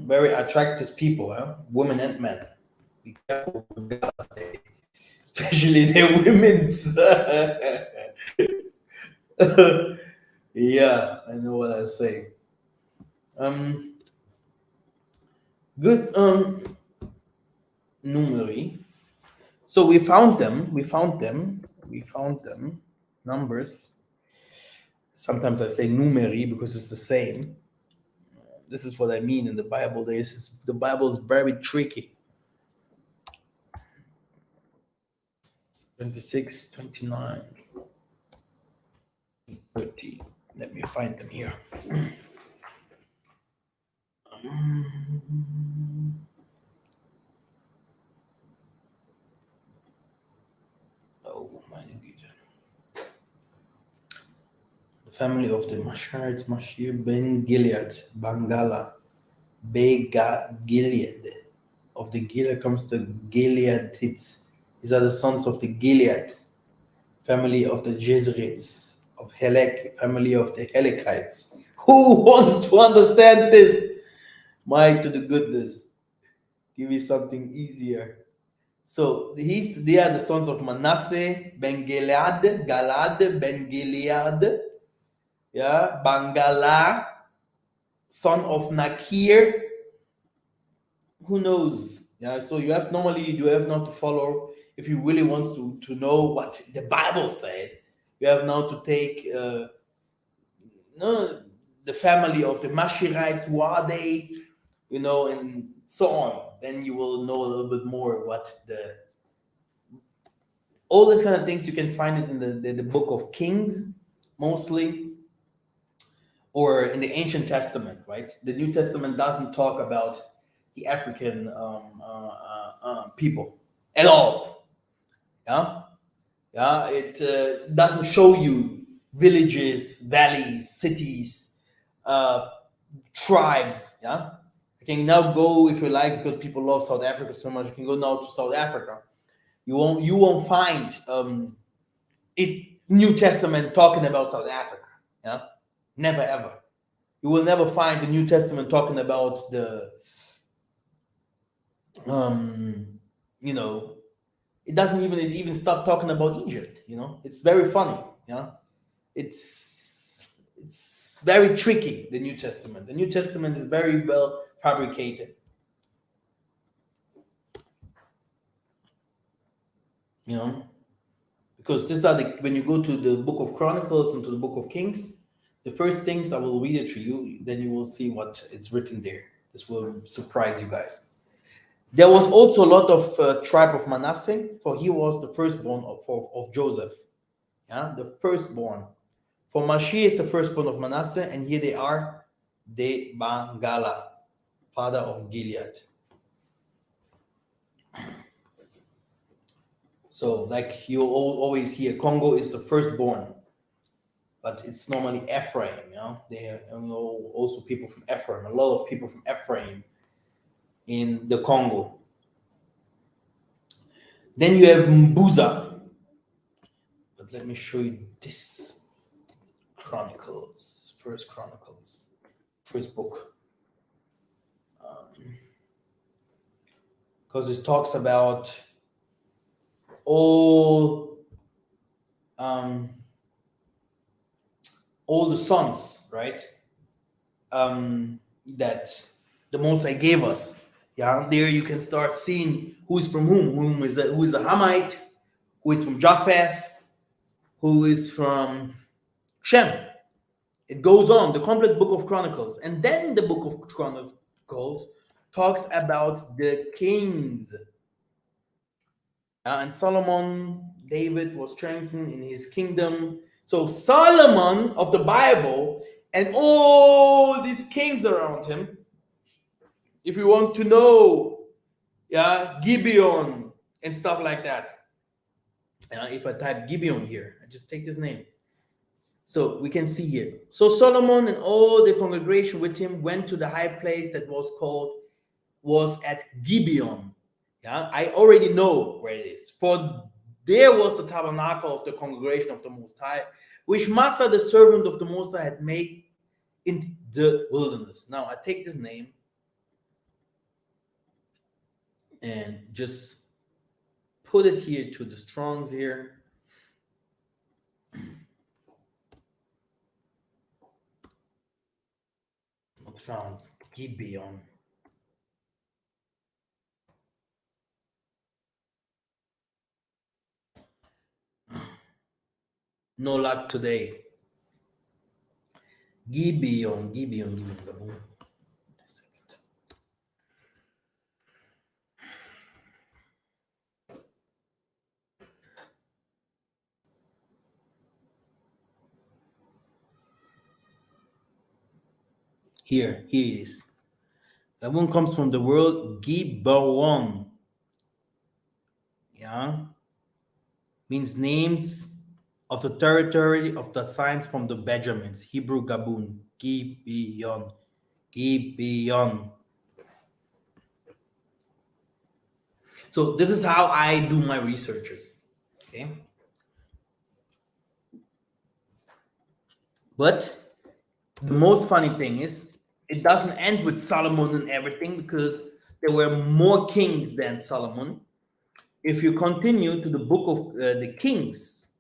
very attractive people, women and men. Be careful with God, especially the women's. Yeah, I know what I say. Good. Numeri. So we found them. We found them. We found them. Numbers. Sometimes I say numeri because it's the same. This is what I mean in the Bible. The Bible is very tricky. 26, 29, 30. Let me find them here. Oh my God. The family of the Masharites, Mashir ben Gilead, Bangala, Bega Gilead. Of the Gilead comes the Gileadites. These are the sons of the Gilead, family of the Jezreels, of Helek, family of the Helekites. Who wants to understand this? My to the goodness. Give me something easier. So they are the sons of Manasseh, Ben Gilead, Galad, Ben Gilead, yeah, Bangala, son of Nakir. Who knows? Yeah, so you have not to follow if you really wants to know what the Bible says. You have now to take no the family of the Mashirites. Who are they? And so on. Then you will know a little bit more what the all these kind of things you can find it in the book of Kings mostly, or in the ancient testament, right? The New Testament doesn't talk about the African people at all. Yeah, yeah. It doesn't show you villages, valleys, cities, uh, tribes. Yeah, you can now go if you like, because people love South Africa so much. You can go now to South Africa. You won't find New Testament talking about South Africa. Yeah, never ever. You will never find the New Testament talking about the um, you know, it doesn't even stop talking about Egypt. It's very funny. It's very tricky. The New Testament. The New Testament is very well fabricated. You know, because these are when you go to the Book of Chronicles and to the Book of Kings, the first things I will read it to you. Then you will see what it's written there. This will surprise you guys. There was also a lot of tribe of Manasseh, for he was the firstborn of Joseph. Yeah, the firstborn. For Mashi is the firstborn of Manasseh, and here they are, De Bangala, father of Gilead. So, like you always hear, Congo is the firstborn, but it's normally Ephraim. They are also people from Ephraim. A lot of people from Ephraim in the Congo. Then you have Mbuza, but let me show you this Chronicles, first book, because it talks about all um, all the sons, right? That the Most High gave us. Yeah, there you can start seeing who's from whom who is a Hamite, who is from Japheth, who is from Shem. It goes on, the complete book of Chronicles. And then the book of Chronicles talks about the kings. And Solomon, David was strengthened in his kingdom. So Solomon of the Bible and all these kings around him, if you want to know, yeah, Gibeon and stuff like that. If I type Gibeon here, I just take this name. So we can see here. So Solomon and all the congregation with him went to the high place that was at Gibeon. Yeah, I already know where it is. For there was the tabernacle of the congregation of the Most High, which Massa, the servant of the Most High, had made in the wilderness. Now I take this name and just put it here to the Strongs here. Not found. Gibeon. No luck today. Gibeon, Gabon. Here he is. Gabon comes from the word Gibeon. Yeah, means names of the territory of the signs from the Benjamins. Hebrew Gabon, Gibeon, Gibeon. So this is how I do my researches. Okay, but the most funny thing is it doesn't end with Solomon and everything because there were more kings than Solomon. If you continue to the book of the Kings,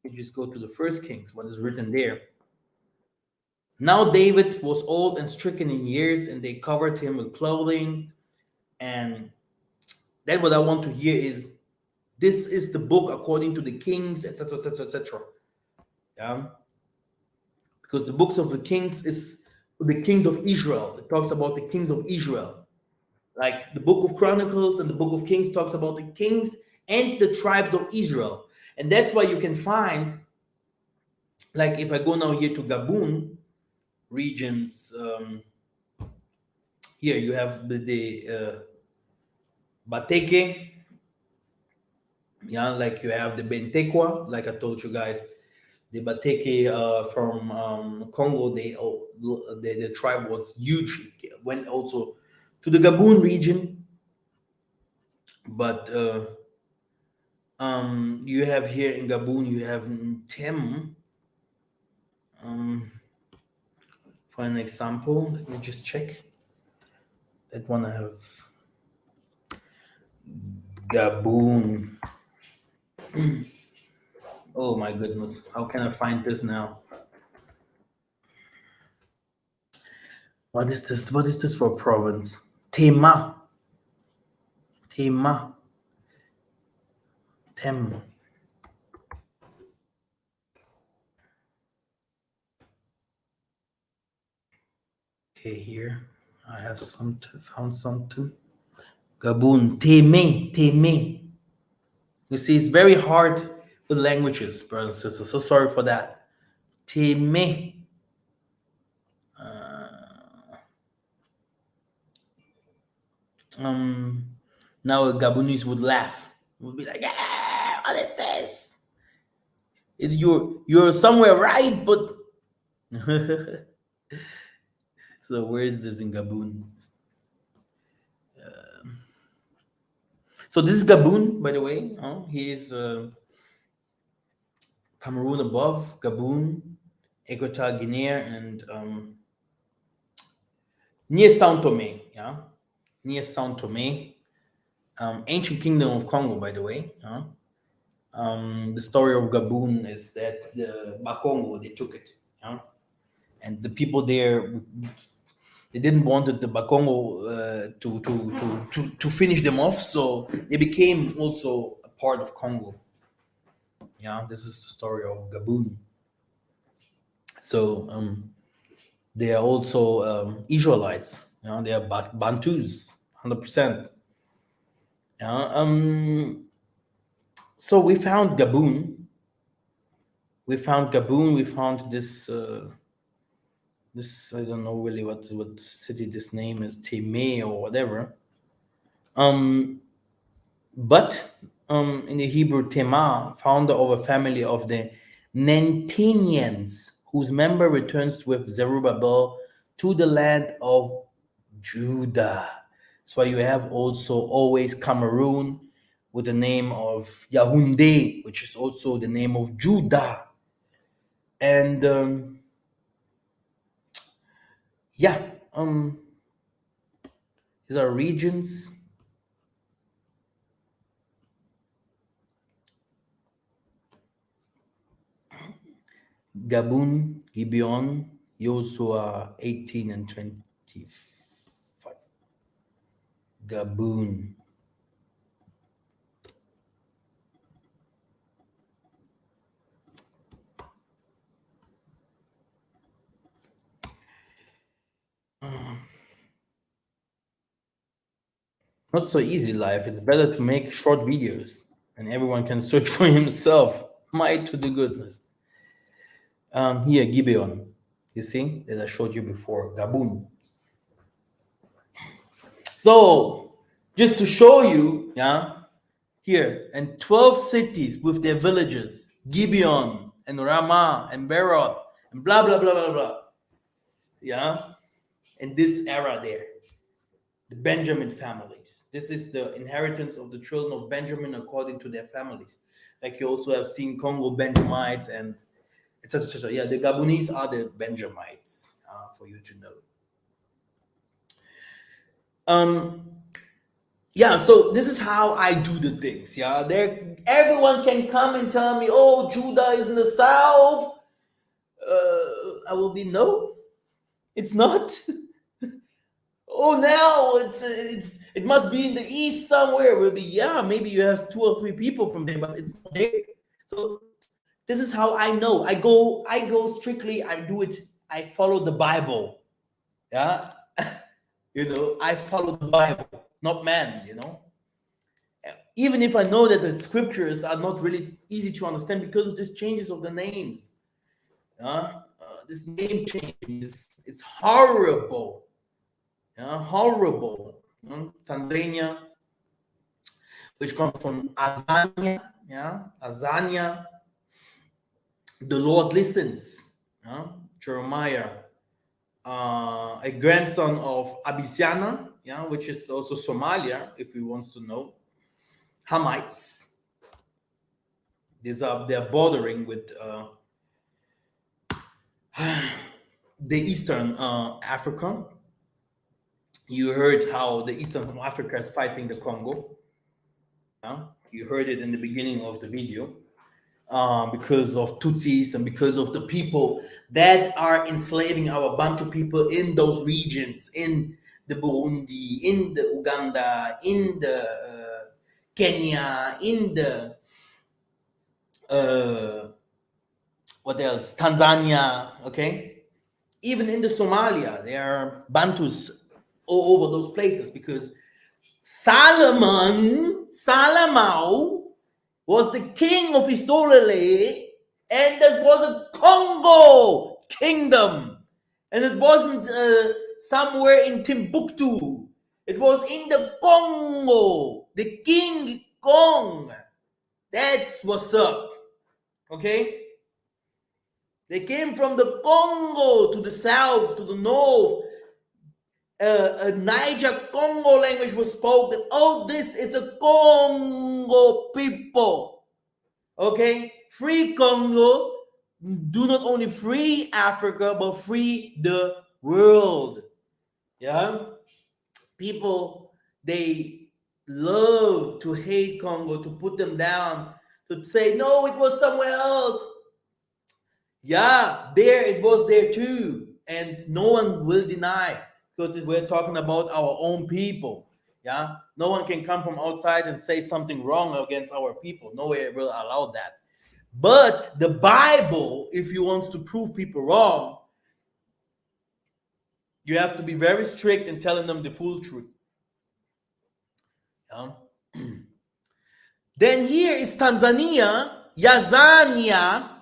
you just go to the first Kings, what is written there. Now David was old and stricken in years, and they covered him with clothing. And that what I want to hear is this is the book according to the Kings, etc., etc., etc. Yeah, because the books of the Kings is the kings of Israel. It talks about the kings of Israel. Like the book of Chronicles and the book of Kings talks about the kings and the tribes of Israel. And that's why you can find, like if I go now here to Gabon regions, here you have the Bateke, yeah, like you have the Bentekwa, like I told you guys, the Bateke from Congo, the tribe was huge. It went also to the Gabon region, but you have here in Gabon, you have Tem. For an example, let me just check. That one I have Gabon. Oh my goodness, how can I find this now? What is this? What is this for province? Tema. Tema. Tem. Okay, here I have found something. Gabon. Teme. Teme. You see, it's very hard with languages, brothers and sisters. So sorry for that. Teme. Now a Gabonese would laugh. Would be like, "Ah, what is this? You're somewhere right, but." So where is this in Gabon? So this is Gabon, by the way. He's Cameroon above, Gabon, Equatorial Guinea, and near Sao Tome. Yeah, near Sao Tome, ancient kingdom of Congo, by the way. The story of Gabon is that the Bakongo they took it. And the people there they didn't want the Bakongo to finish them off, so they became also a part of Congo. Yeah, this is the story of Gabon. So they are also Israelites. They are Bantus, 100%. Yeah. So we found Gabon. We found Gabon. We found this. This I don't know really what city this name is, Teme or whatever. But in the Hebrew, Tema, founder of a family of the Nantinians, whose member returns with Zerubbabel to the land of Judah. That's why you have also always Cameroon with the name of Yaoundé, which is also the name of Judah. And yeah, these are regions. Gabon, Gibeon, Joshua 18 and 25. Gabon. Not so easy life. It's better to make short videos and everyone can search for himself. My to the goodness. Here, Gibeon. You see, as I showed you before, Gabon. So, just to show you, yeah, here, and 12 cities with their villages, Gibeon and Ramah and Beerot and blah, blah, blah, blah, blah. Yeah, in this era there, the Benjamin families. This is the inheritance of the children of Benjamin according to their families. Like you also have seen Congo Benjamites and etc. etc. Yeah, the Gabonese are the Benjamites, for you to know. Yeah, so this is how I do the things. Yeah, there everyone can come and tell me, oh, Judah is in the south. I will be no, it's not. Oh, now it must be in the east somewhere. Will be, yeah, maybe you have 2 or 3 people from there, but it's not there. So this is how I know. I go strictly. I do it. I follow the Bible. Yeah, I follow the Bible, not man. Even if I know that the scriptures are not really easy to understand because of these changes of the names. This name change it's horrible. Horrible. Tanzania, which comes from Azania. Azania. The Lord listens. Jeremiah, a grandson of Abyssinia, which is also Somalia, if he wants to know. Hamites. They're bordering with the Eastern Africa. You heard how the Eastern Africa is fighting the Congo. You heard it in the beginning of the video. Because of Tutsis and because of the people that are enslaving our Bantu people in those regions, in the Burundi, in the Uganda, in the Kenya, in the what else? Tanzania, okay? Even in the Somalia, there are Bantus all over those places because Salomon was the king of Isolele, and this was a Congo kingdom. And it wasn't somewhere in Timbuktu. It was in the Congo, the King Kong. That's what's up. Okay? They came from the Congo to the south, to the north. A Niger Congo language was spoken. Oh, this is a Congo people. Okay? Free Congo. Do not only free Africa, but free the world. Yeah? People, they love to hate Congo, to put them down, to say, no, it was somewhere else. Yeah, it was there too. And no one will deny because we're talking about our own people. Yeah, no one can come from outside and say something wrong against our people. No one will allow that. But the Bible, if you want to prove people wrong, you have to be very strict in telling them the full truth. Yeah. Then here is Tanzania, Yazania,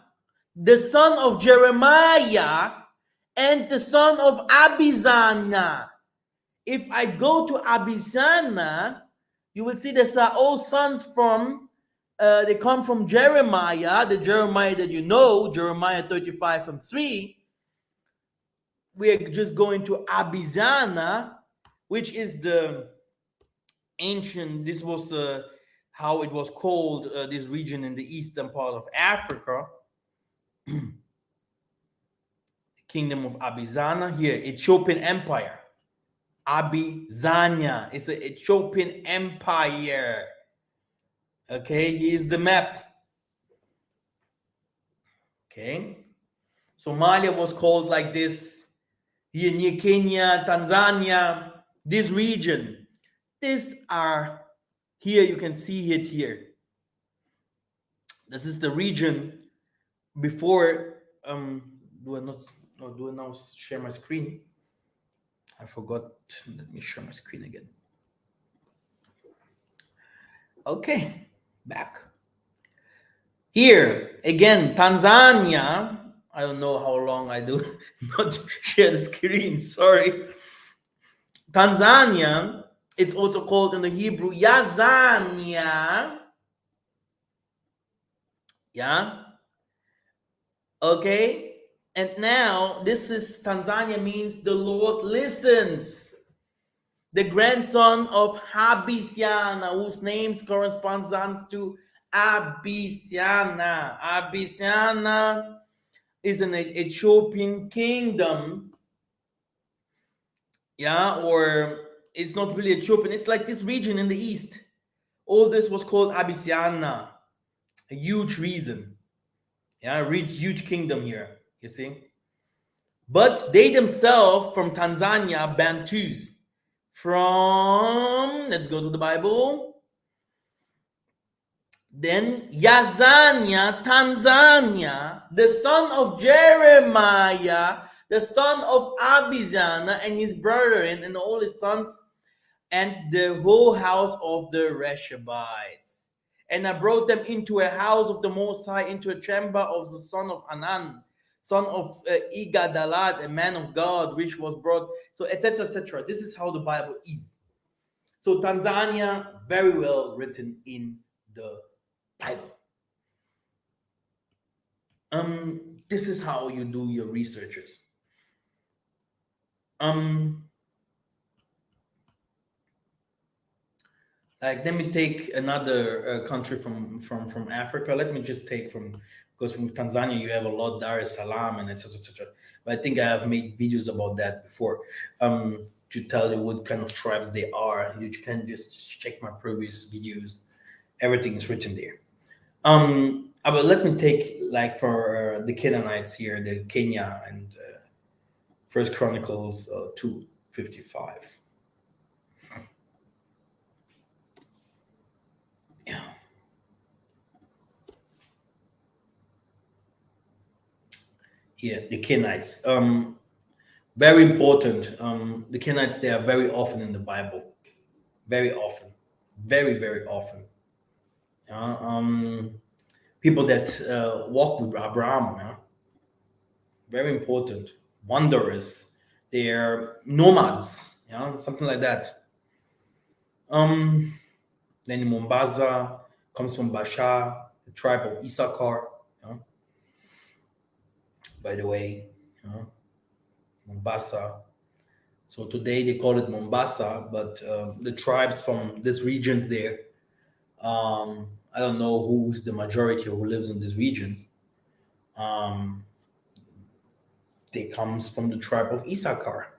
the son of Jeremiah, and the son of Abizana. If I go to Abizana, you will see there's all sons from, they come from Jeremiah, the Jeremiah that you know, Jeremiah 35:3. We're just going to Abizana, which is the ancient, this was how it was called, this region in the eastern part of Africa. Kingdom of Abizana. Here, Ethiopian Empire. Abizania. It's an Ethiopian empire. Okay, here's the map. Okay. Somalia was called like this. Here near Kenya, Tanzania, this region. These are, here you can see it here. This is the region before, do I now share my screen? I forgot. Let me share my screen again. Okay, back. Here, again, Tanzania. I don't know how long I do not share the screen, sorry. Tanzania, it's also called in the Hebrew Yazania. Yeah. Okay. And now this is Tanzania means the Lord listens. The grandson of Habisiana, whose names corresponds to Abisiana. Abisiana is an Ethiopian kingdom. Yeah, or it's not really Ethiopian. It's like this region in the east. All this was called Abisiana. A huge reason. Yeah, huge kingdom here. You see? But they themselves from Tanzania, Bantus. From, let's go to the Bible. Then Yazania, Tanzania, the son of Jeremiah, the son of Abizana, and his brethren, and all his sons, and the whole house of the Rechabites. And I brought them into a house of the Most High, into a chamber of the son of Hanan, son of Igadalat, a man of God, which was brought, so etc. etc. This is how the Bible is. So Tanzania, very well written in the Bible. This is how you do your researches. Like, let me take another country from Africa. Let me just take because from Tanzania you have a lot, Dar es Salaam and etc etc. But I think I have made videos about that before. To tell you what kind of tribes they are, you can just check my previous videos. Everything is written there. But let me take, like, for the Canaanites here, the Kenya, and First Chronicles 2:55. Yeah. Here, the Kenites. Very important. The Kenites, they are very often in the Bible. Very often. Very, very often. People that walk with Abraham. Yeah? Very important. Wanderers. They're nomads. Yeah, something like that. Then in Mombasa comes from Bashar, the tribe of Issachar. Yeah? By the way, yeah? Mombasa. So today they call it Mombasa, but the tribes from these regions there, I don't know who's the majority who lives in these regions. They comes from the tribe of Issachar.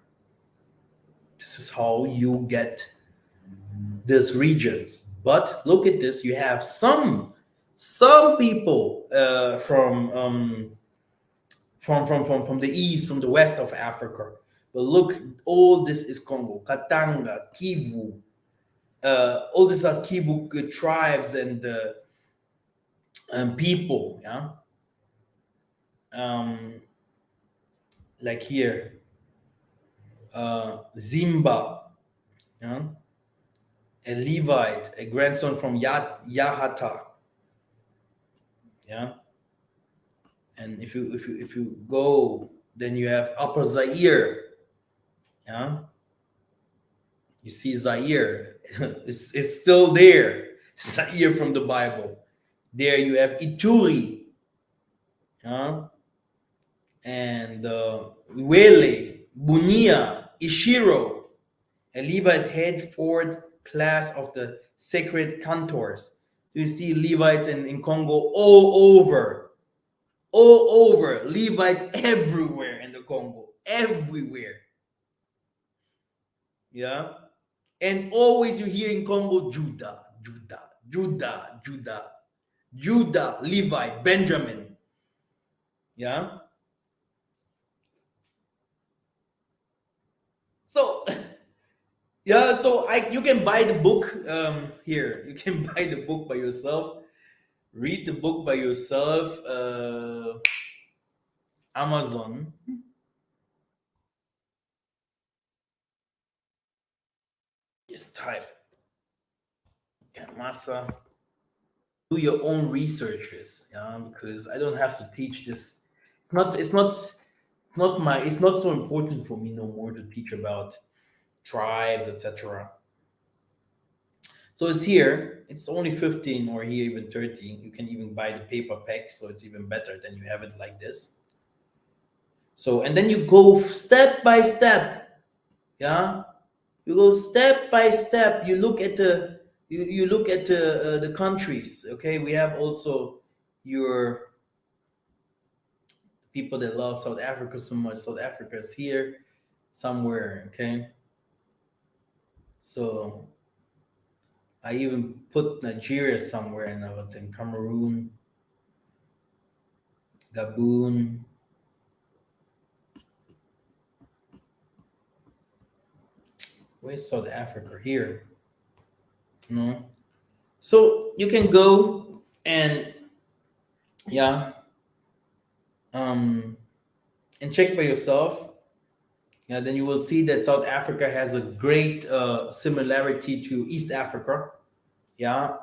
This is how you get these regions. But look at this: you have some people from the east, from the west of Africa. But look, all this is Congo, Katanga, Kivu. All these are Kivu tribes and people. Yeah, like here, Zimba. Yeah, a Levite, a grandson from Yahata. Yeah, and if you go, then you have Upper Zaire. Yeah, you see Zaire, it's still there. Zaire from the Bible. There you have Ituri, and Wele, Bunia, Ishiro, a Levite head forward class of the sacred cantors. You see Levites in Congo all over, Levites everywhere in the Congo, everywhere. Yeah, and always you hear in Congo Judah, Judah, Judah, Judah, Judah, Levi, Benjamin. Yeah. So yeah, so you can buy the book here. You can buy the book by yourself. Read the book by yourself. Amazon. Just type Kamasa do your own researches, because I don't have to teach this. It's not so important for me no more to teach about tribes, etc. So it's here. It's only 15 or here even 30. You can even buy the paper pack, so it's even better than you have it like this. So and then you go step by step. Yeah, you go step by step. You look at the countries. Okay, we have also your people that love South Africa so much. South Africa is here somewhere. Okay, so I even put Nigeria somewhere in everything. Cameroon, Gabon. Where's South Africa? Here. No. So you can go and yeah, um, and check by yourself. Yeah, then you will see that South Africa has a great similarity to East Africa. Yeah,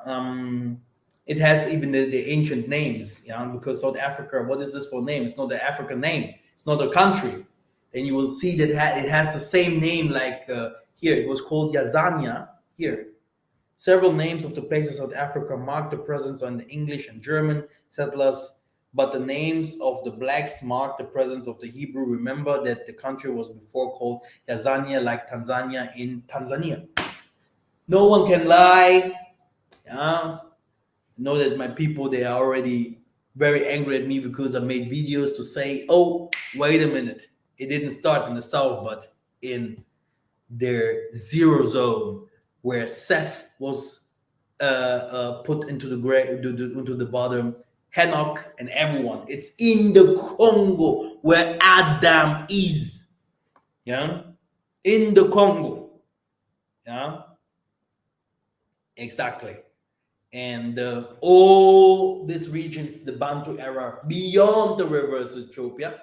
it has even the ancient names. Yeah, because South Africa, what is this for name? It's not the African name. It's not a country. Then you will see that it has the same name like here. It was called Yazania. Here, several names of the places in South Africa mark the presence of the English and German settlers, but the names of the blacks mark the presence of the Hebrew. Remember that the country was before called Yazania, like Tanzania in Tanzania. No one can lie. Yeah. Know that my people, they are already very angry at me because I made videos to say, oh, wait a minute. It didn't start in the south, but in their zero zone where Seth was put into the into the bottom, Henoch and everyone. It's in the Congo where Adam is. Yeah, in the Congo. Yeah, exactly. And all these regions, the Bantu era, beyond the rivers of Ethiopia,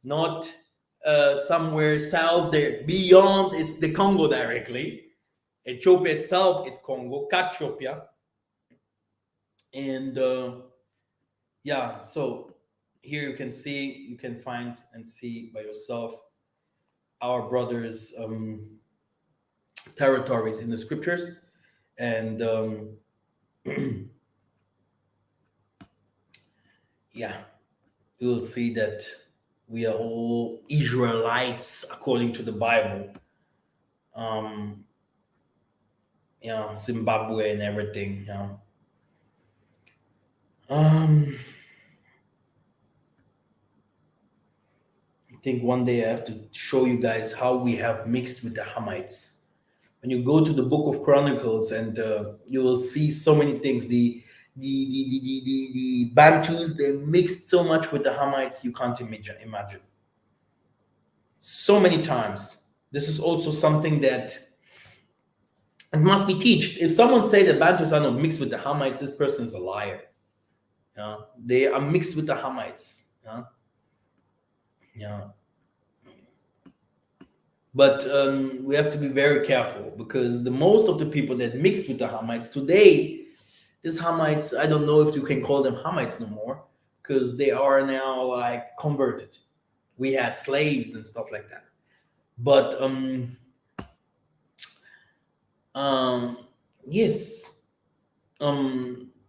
not somewhere south there, beyond it's the Congo directly. Ethiopia itself, it's Congo, Ethiopia. And yeah, so here you can find and see by yourself our brothers' territories in the scriptures. And yeah, you will see that we are all Israelites according to the Bible. Um, Zimbabwe and everything. Um, I think one day I have to show you guys how we have mixed with the Hamites. When you go to the Book of Chronicles, and you will see so many things. The Bantus, they mixed so much with the Hamites you can't imagine. So many times. This is also something that it must be taught. If someone say that Bantus are not mixed with the Hamites, this person is a liar. Yeah, they are mixed with the Hamites. Yeah. But we have to be very careful because the most of the people that mixed with the Hamites today, these Hamites, I don't know if you can call them Hamites no more because they are now like converted. We had slaves and stuff like that. But yes,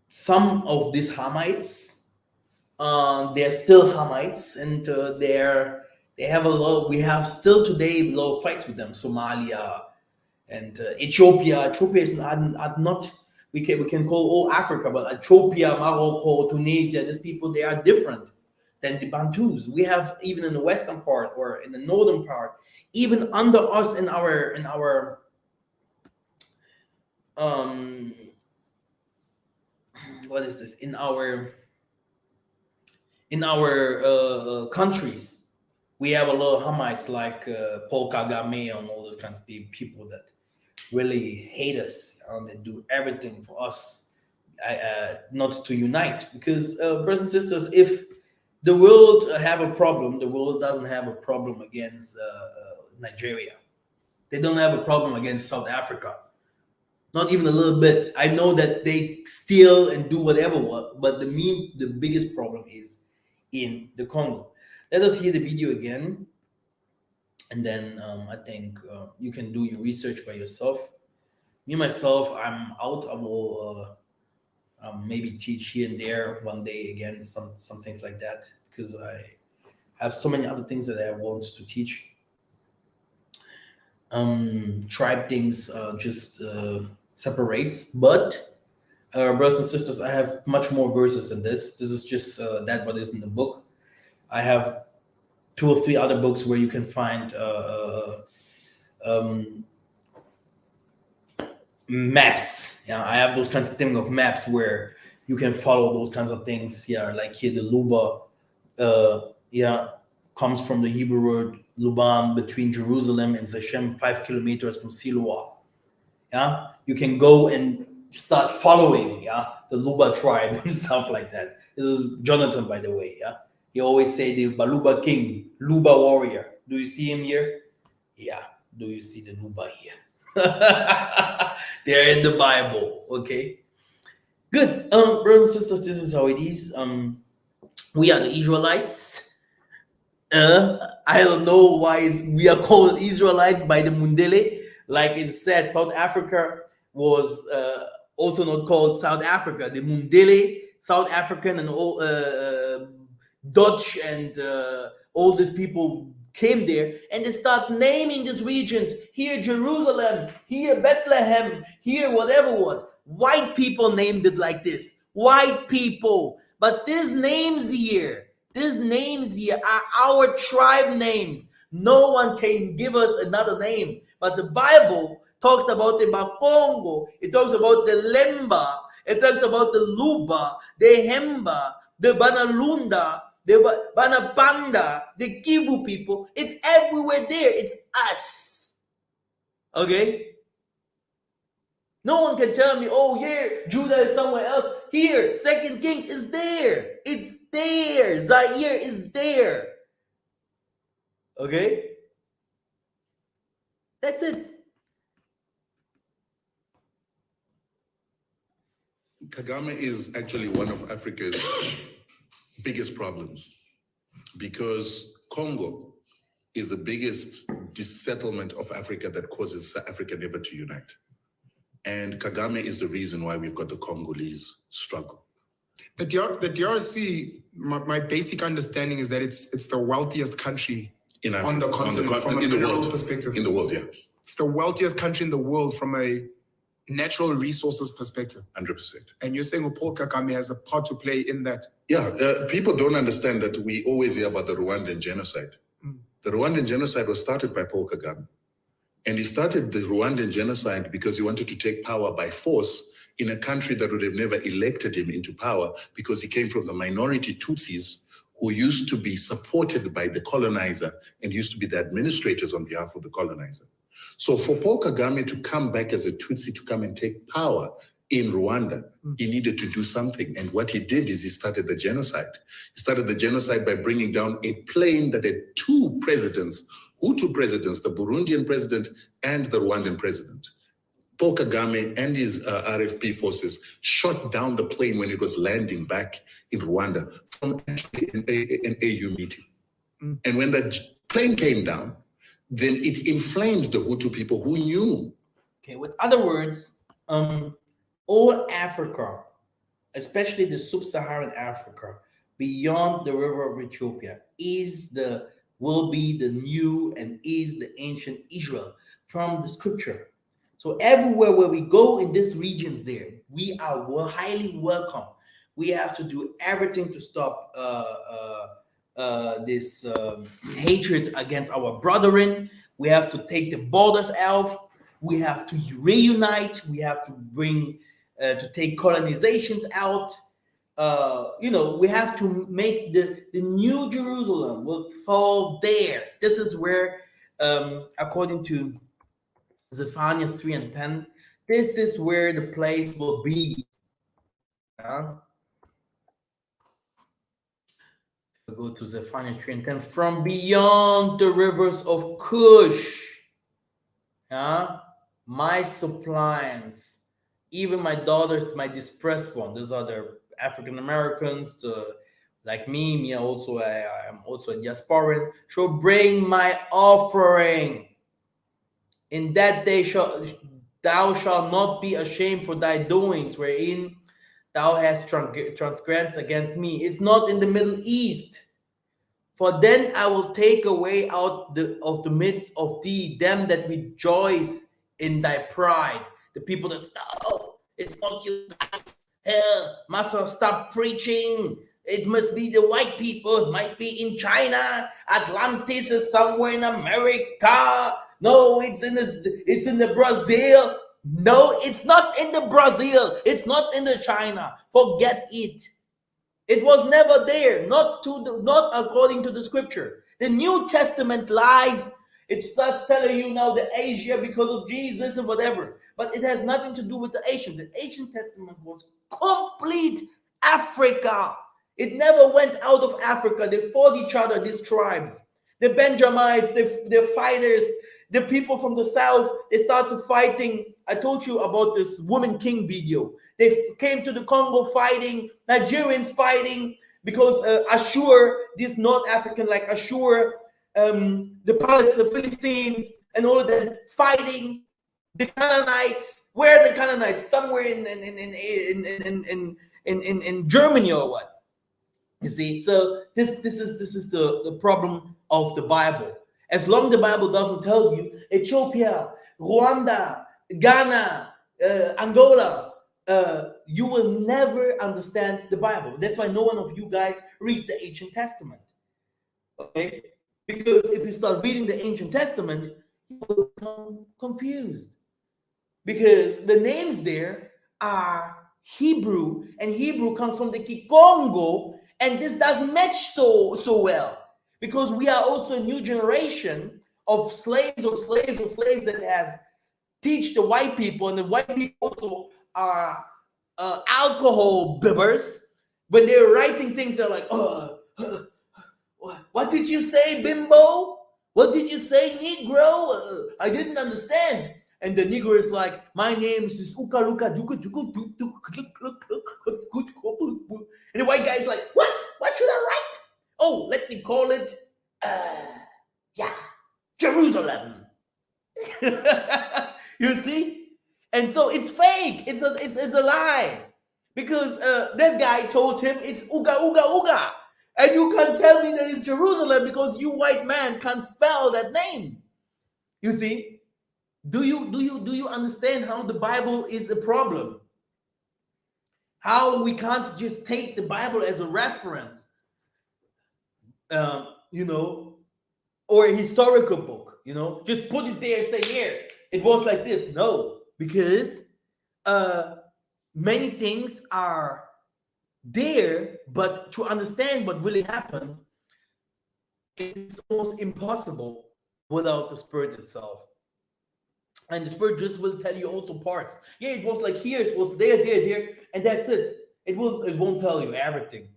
some of these Hamites, they're still Hamites, and they have a lot. We have still today a lot of fights with them. Somalia and Ethiopia. Ethiopia is not. We can call all Africa, but Ethiopia, Morocco, Tunisia. These people, they are different than the Bantus. We have even in the western part or in the northern part, even under us in our um what is this in our countries, we have a lot of Hamites like Paul Kagame and all those kinds of people that really hate us and they do everything for us not to unite. Because brothers and sisters, if the world have a problem, the world doesn't have a problem against Nigeria. They don't have a problem against South Africa. Not even a little bit. I know that they steal and do whatever, but the biggest problem is in the Congo. Let us hear the video again, and then I think you can do your research by yourself. Me myself, I'm out. I will maybe teach here and there one day again, some things like that, because I have so many other things that I want to teach. Tribe things just separates, but brothers and sisters, I have much more verses than this. This is just that what is in the book. I have 2 or 3 other books where you can find um, maps. Yeah, I have those kinds of things of maps where you can follow those kinds of things. Yeah, like here the Luba, yeah, comes from the Hebrew word Luban, between Jerusalem and Shechem, 5 kilometers from Siloah. Yeah, you can go and start following, yeah, the Luba tribe and stuff like that. This is Jonathan, by the way. Yeah, he always say the Baluba king, Luba warrior. Do you see him here? Yeah. Do you see the Luba here? They're in the Bible. Okay. Good. Brothers and sisters, this is how it is. We are the Israelites. I don't know why we are called Israelites by the Mundele. Like it said, South Africa was also not called South Africa. The Mundele, South African, and all Dutch and all these people came there, and they start naming these regions. Here Jerusalem, here Bethlehem, here whatever what. White people named it like this. White people. But these names here are our tribe names. No one can give us another name. But the Bible talks about the Bakongo, it talks about the Lemba, it talks about the Luba, the Hemba, the Banalunda, the Banapanda, the Kivu people. It's everywhere there. It's us. Okay? No one can tell me, oh, yeah, Judah is somewhere else. Here, Second Kings is there. It's there. Zaire is there. Okay? That's it. Kagame is actually one of Africa's biggest problems because Congo is the biggest dissettlement of Africa that causes Africa never to unite. And Kagame is the reason why we've got the Congolese struggle. The DRC, my basic understanding is that it's the wealthiest country In Africa, on the continent from a in the mineral world, perspective. in the world, yeah, It's the wealthiest country in the world from a natural resources perspective. 100%. And you're saying Paul Kagame has a part to play in that. Yeah, people don't understand that we always hear about the Rwandan genocide. The Rwandan genocide was started by Paul Kagame. And he started the Rwandan genocide because he wanted to take power by force in a country that would have never elected him into power because he came from the minority Tutsis who used to be supported by the colonizer and used to be the administrators on behalf of the colonizer. So for Paul Kagame to come back as a Tutsi to come and take power in Rwanda, he needed to do something. And what he did is he started the genocide. He started the genocide by bringing down a plane that had 2 presidents, Hutu presidents, the Burundian president and the Rwandan president. Paul Kagame and his RFP forces shot down the plane when it was landing back in Rwanda from actually an AU meeting. And when that plane came down, then it inflamed the Hutu people who knew. Okay, with other words, all Africa, especially the sub-Saharan Africa, beyond the river of Ethiopia, will be the new and is the ancient Israel from the scripture. So everywhere where we go in these regions there, we are highly welcome. We have to do everything to stop this hatred against our brethren. We have to take the borders out. We have to reunite. We have to bring to take colonizations out. We have to make the new Jerusalem will fall there. This is where, according to Zephaniah 3 and 10, this is where the place will be. Go to Zephaniah 3 and 10. From beyond the rivers of Cush, my suppliance even my daughters, my dispersed one, those are the African Americans, like me also, I am also a diasporan, shall bring my offering. In that day thou shalt not be ashamed for thy doings, wherein thou hast transgressed against me. It's not in the Middle East. For then I will take away out of the midst of thee them that rejoice in thy pride. The people that, no, it's not you guys. Hell, Master, stop preaching. It must be the white people. It might be in China. Atlantis is somewhere in America. No, it's in the Brazil. No, it's not in the Brazil. It's not in the China. Forget it. It was never there, not according to the scripture. The New Testament lies. It starts telling you now the Asia because of Jesus and whatever, but it has nothing to do with the Asian. The Asian Testament was complete Africa. It never went out of Africa. They fought each other, these tribes. The Benjamites, the fighters, the people from the south, they started fighting. I told you about this Woman King video. They came to the Congo fighting, Nigerians fighting, because Ashur, this North African like Ashur, the Philistines, and all of them fighting. The Canaanites, where are the Canaanites? Somewhere in Germany or what? You see, so this is the problem of the Bible. As long as the Bible doesn't tell you Ethiopia, Rwanda, Ghana, Angola, you will never understand the Bible. That's why no one of you guys read the Ancient Testament. Okay? Because if you start reading the Ancient Testament, you will become confused. Because the names there are Hebrew, and Hebrew comes from the Kongo, and this doesn't match so well. Because we are also a new generation of slaves that has teach the white people, and the white people also are alcohol bibbers. When they're writing things, they're like, what did you say, bimbo? What did you say, Negro? I didn't understand. And the Negro is like, my name is Uka Luka Duka Duka. And the white guy is like, what? What should I write? Oh, let me call it, Jerusalem. You see? And so it's fake. It's a lie. Because that guy told him it's Uga Uga Uga. And you can't tell me that it's Jerusalem because you white man can't spell that name. You see? Do you understand how the Bible is a problem? How we can't just take the Bible as a reference, or a historical book, just put it there and say, here, it was like this. No, because many things are there, but to understand what really happened, it's almost impossible without the Spirit itself. And the Spirit just will tell you also parts. Yeah, it was like here, it was there, and that's it. It won't tell you everything.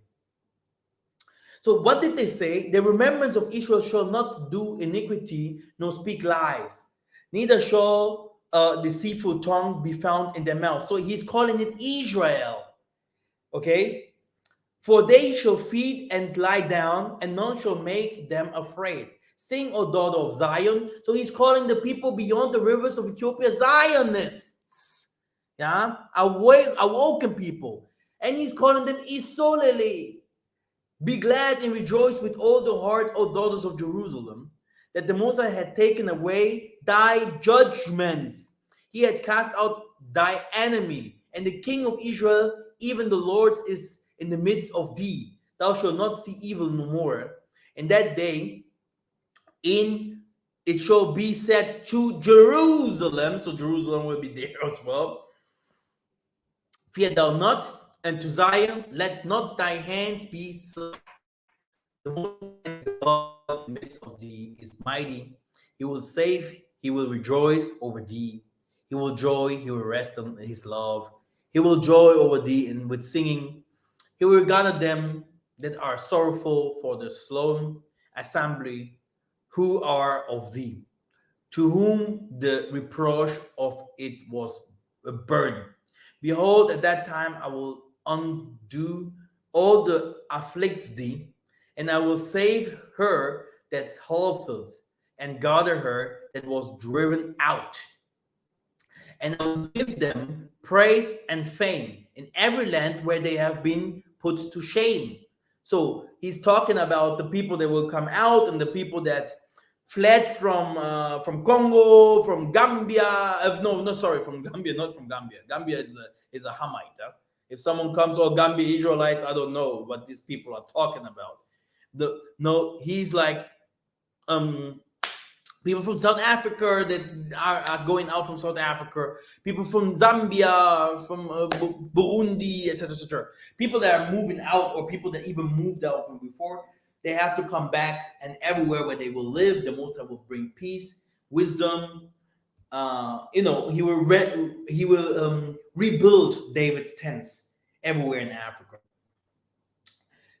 So what did they say? The remembrance of Israel shall not do iniquity, nor speak lies. Neither shall deceitful tongue be found in their mouth. So he's calling it Israel. Okay? For they shall feed and lie down, and none shall make them afraid. Sing, O daughter of Zion. So he's calling the people beyond the rivers of Ethiopia Zionists. Yeah? Awoken people. And he's calling them Isolele. Be glad and rejoice with all the heart, O daughters of Jerusalem, that the Most High had taken away thy judgments. He had cast out thy enemy, and the King of Israel, even the Lord, is in the midst of thee. Thou shalt not see evil no more. In that day, it shall be said to Jerusalem, so Jerusalem will be there as well, fear thou not, and to Zion, let not thy hands be slack. The Most High God in the midst of thee is mighty. He will save, he will rejoice over thee. He will joy, he will rest on his love. He will joy over thee and with singing. He will gather them that are sorrowful for the solemn assembly, who are of thee, to whom the reproach of it was a burden. Behold, at that time I will undo all the afflicts thee, and I will save her that halteth, and gather her that was driven out. And I will give them praise and fame in every land where they have been put to shame. So he's talking about the people that will come out and the people that fled from Congo, from Gambia. No, no, sorry, from Gambia, not from Gambia. Gambia is a Hamite. Huh? If someone comes, oh, Gambia Israelites, I don't know what these people are talking about. No, he's like people from South Africa that are going out from South Africa, people from Zambia, from Burundi, etc., etc. People that are moving out, or people that even moved out from before, they have to come back, and everywhere where they will live, the Most High will bring peace, wisdom. He will rebuild David's tents everywhere in Africa.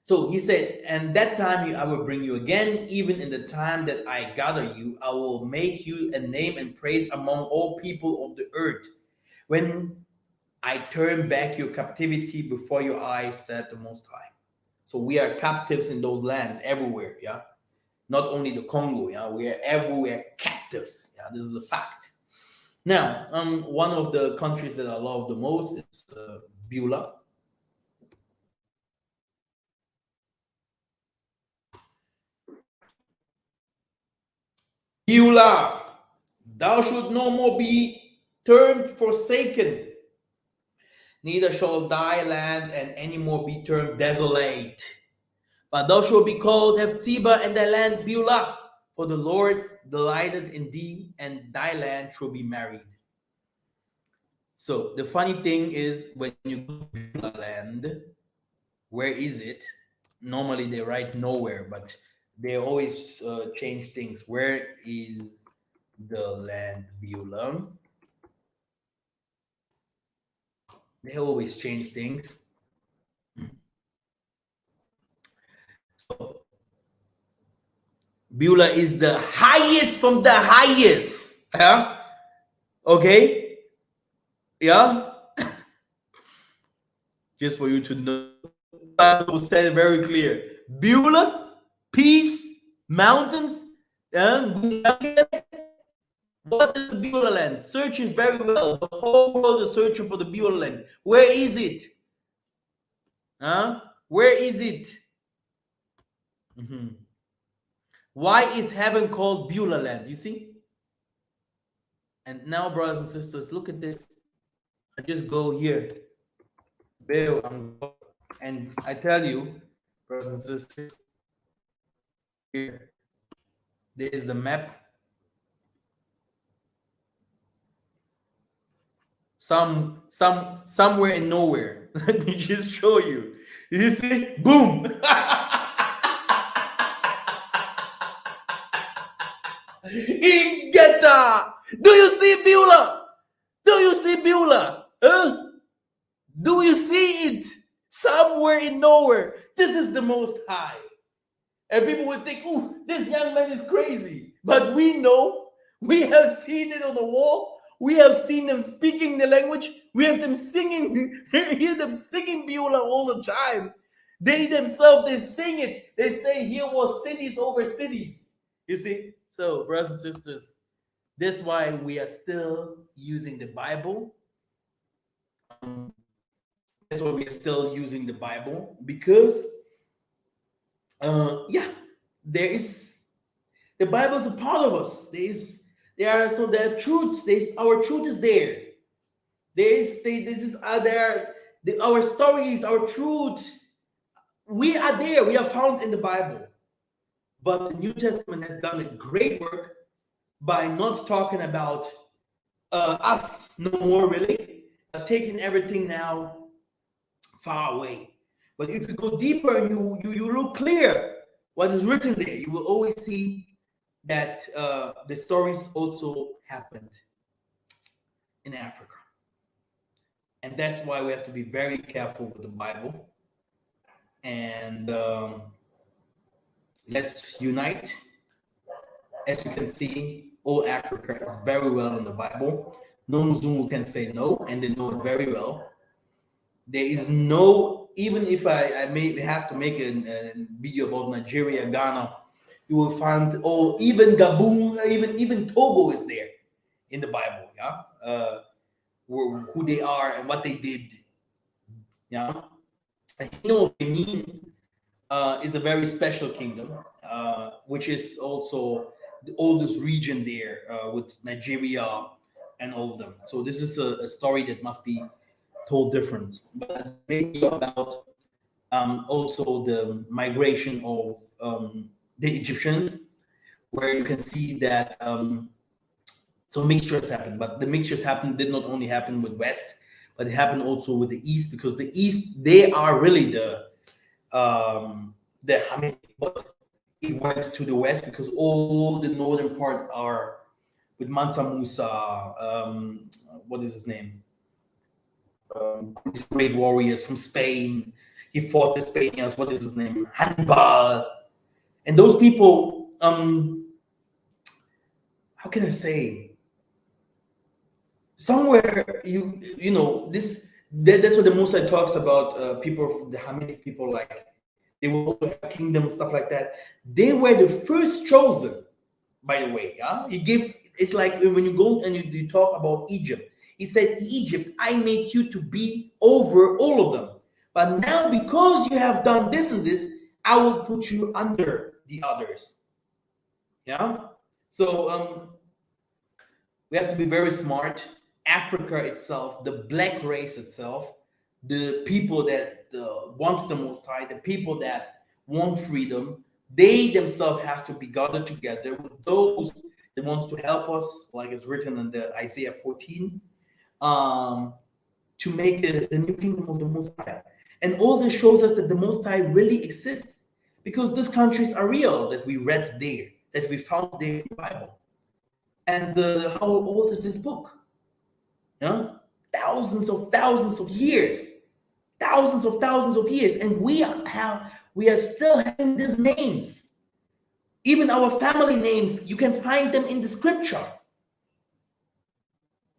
So he said, and that time I will bring you again, even in the time that I gather you, I will make you a name and praise among all people of the earth. When I turn back your captivity before your eyes, said the Most High. So we are captives in those lands everywhere, yeah? Not only the Congo, yeah? We are everywhere captives, yeah? This is a fact. Now, one of the countries that I love the most is Beulah. Beulah, thou shalt no more be termed forsaken, neither shall thy land and any more be termed desolate. But thou shalt be called Hephzibah, and thy land Beulah, for the Lord delighted in thee, and thy land shall be married. So the funny thing is, when you go to Beulah land, where is it? Normally they write nowhere, but they always change things. Where is the land Beulah? They always change things. So Beulah is the highest from the highest. Yeah. Okay. Yeah. Just for you to know, I will say it very clear. Beulah, peace, mountains. What is the Beulah land? Search is very well. The whole world is searching for the Beulah land. Where is it? Huh? Where is it? Why is heaven called Beulah land? You see? And now, brothers and sisters, look at this. I just go here. And I tell you, brothers and sisters, here, there is the map. Somewhere in nowhere. Let me just show you. You see? Boom. Ingeta. Do you see Beulah? Do you see Beulah? Huh? Do you see it? Somewhere in nowhere. This is the Most High. And people would think, oh, this young man is crazy. But we know, we have seen it on the wall. We have seen them speaking the language. We have them singing, hear them singing Beulah all the time. They themselves, they sing it. They say, here was cities over cities. You see? So, brothers and sisters, that's why we are still using the Bible. That's why we are still using the Bible, because there is, the Bible is a part of us. There are truths. Our truth is there. Our stories, our truth. We are there. We are found in the Bible. But the New Testament has done a great work by not talking about us no more, really, taking everything now far away. But if you go deeper and you look clear what is written there, you will always see that the stories also happened in Africa. And that's why we have to be very careful with the Bible. And let's unite. As you can see, all Africa is very well in the Bible. No Mzungu can say no, and they know it very well. There is no, even if I may have to make a video about Nigeria, Ghana, you will find, or even Gabon, even Togo is there in the Bible, yeah, who they are and what they did, yeah. And you know, Benin is a very special kingdom, which is also the oldest region there with Nigeria and all of them. So this is a story that must be told different, but maybe about also the migration of the Egyptians, where you can see that so mixtures happen, but the mixtures did not only happen with West, but it happened also with the East, because the East, they are really the Hamid, but it went to the West because all the northern part are with Mansa Musa, what is his name? These great warriors from Spain. He fought the Spaniards. What is his name? Hannibal. And those people, how can I say? Somewhere you know this. That's what the Musa talks about. People, the Hamitic people, like they will also have kingdom stuff like that. They were the first chosen, by the way. Yeah, he gave. It's like when you go and you talk about Egypt. He said, Egypt, I make you to be over all of them. But now, because you have done this and this, I will put you under the others. Yeah. So we have to be very smart. Africa itself, the black race itself, the people that want the Most High, the people that want freedom, they themselves have to be gathered together with those that wants to help us, like it's written in the Isaiah 14, to make the new kingdom of the Most High. And all this shows us that the Most High really exists, because these countries are real that we read there, that we found there in the Bible. And how old is this book? Yeah, thousands of years, thousands of years, and we are still having these names. Even our family names, you can find them in the scripture.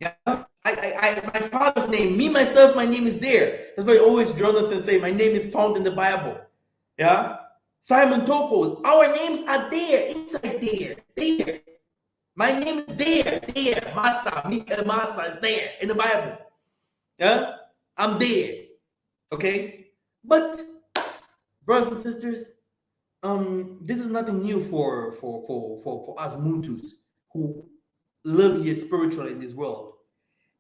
Yeah, my father's name, me myself, my name is there. That's why always Jonathan say my name is found in the Bible. Yeah, Simon Toko, our names are there, inside there. My name is there. Masa is there in the Bible. Yeah, I'm there. Okay, but brothers and sisters, this is nothing new for us Mutus who live here spiritually in this world.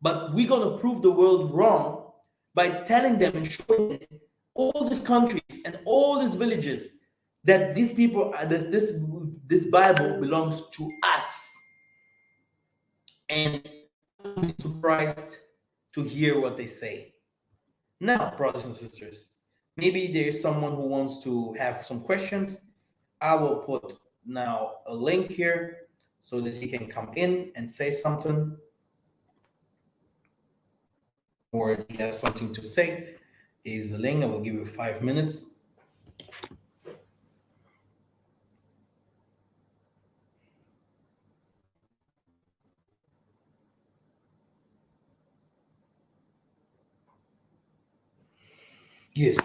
But we're gonna prove the world wrong by telling them and showing them all these countries and all these villages that these people, this Bible belongs to us. And don't be surprised to hear what they say. Now, brothers and sisters, maybe there's someone who wants to have some questions. I will put now a link here so that he can come in and say something, or he has something to say. Here's the link. I will give you 5 minutes. Yes.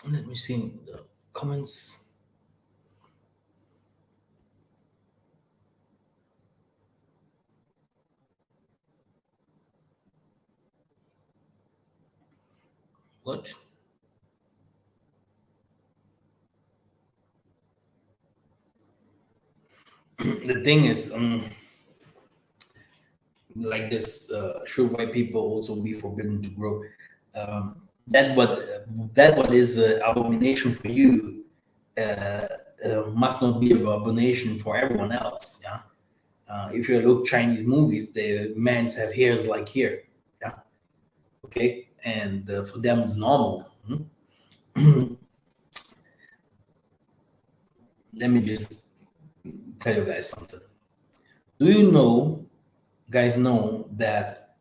Let me see the comments. What? The thing is, like this, should white people also be forbidden to grow? That what is abomination for you must not be an abomination for everyone else. Yeah. If you look Chinese movies, the men's have hairs like here. Yeah. Okay. And for them it's normal. Let me just tell you guys something. Do you guys know that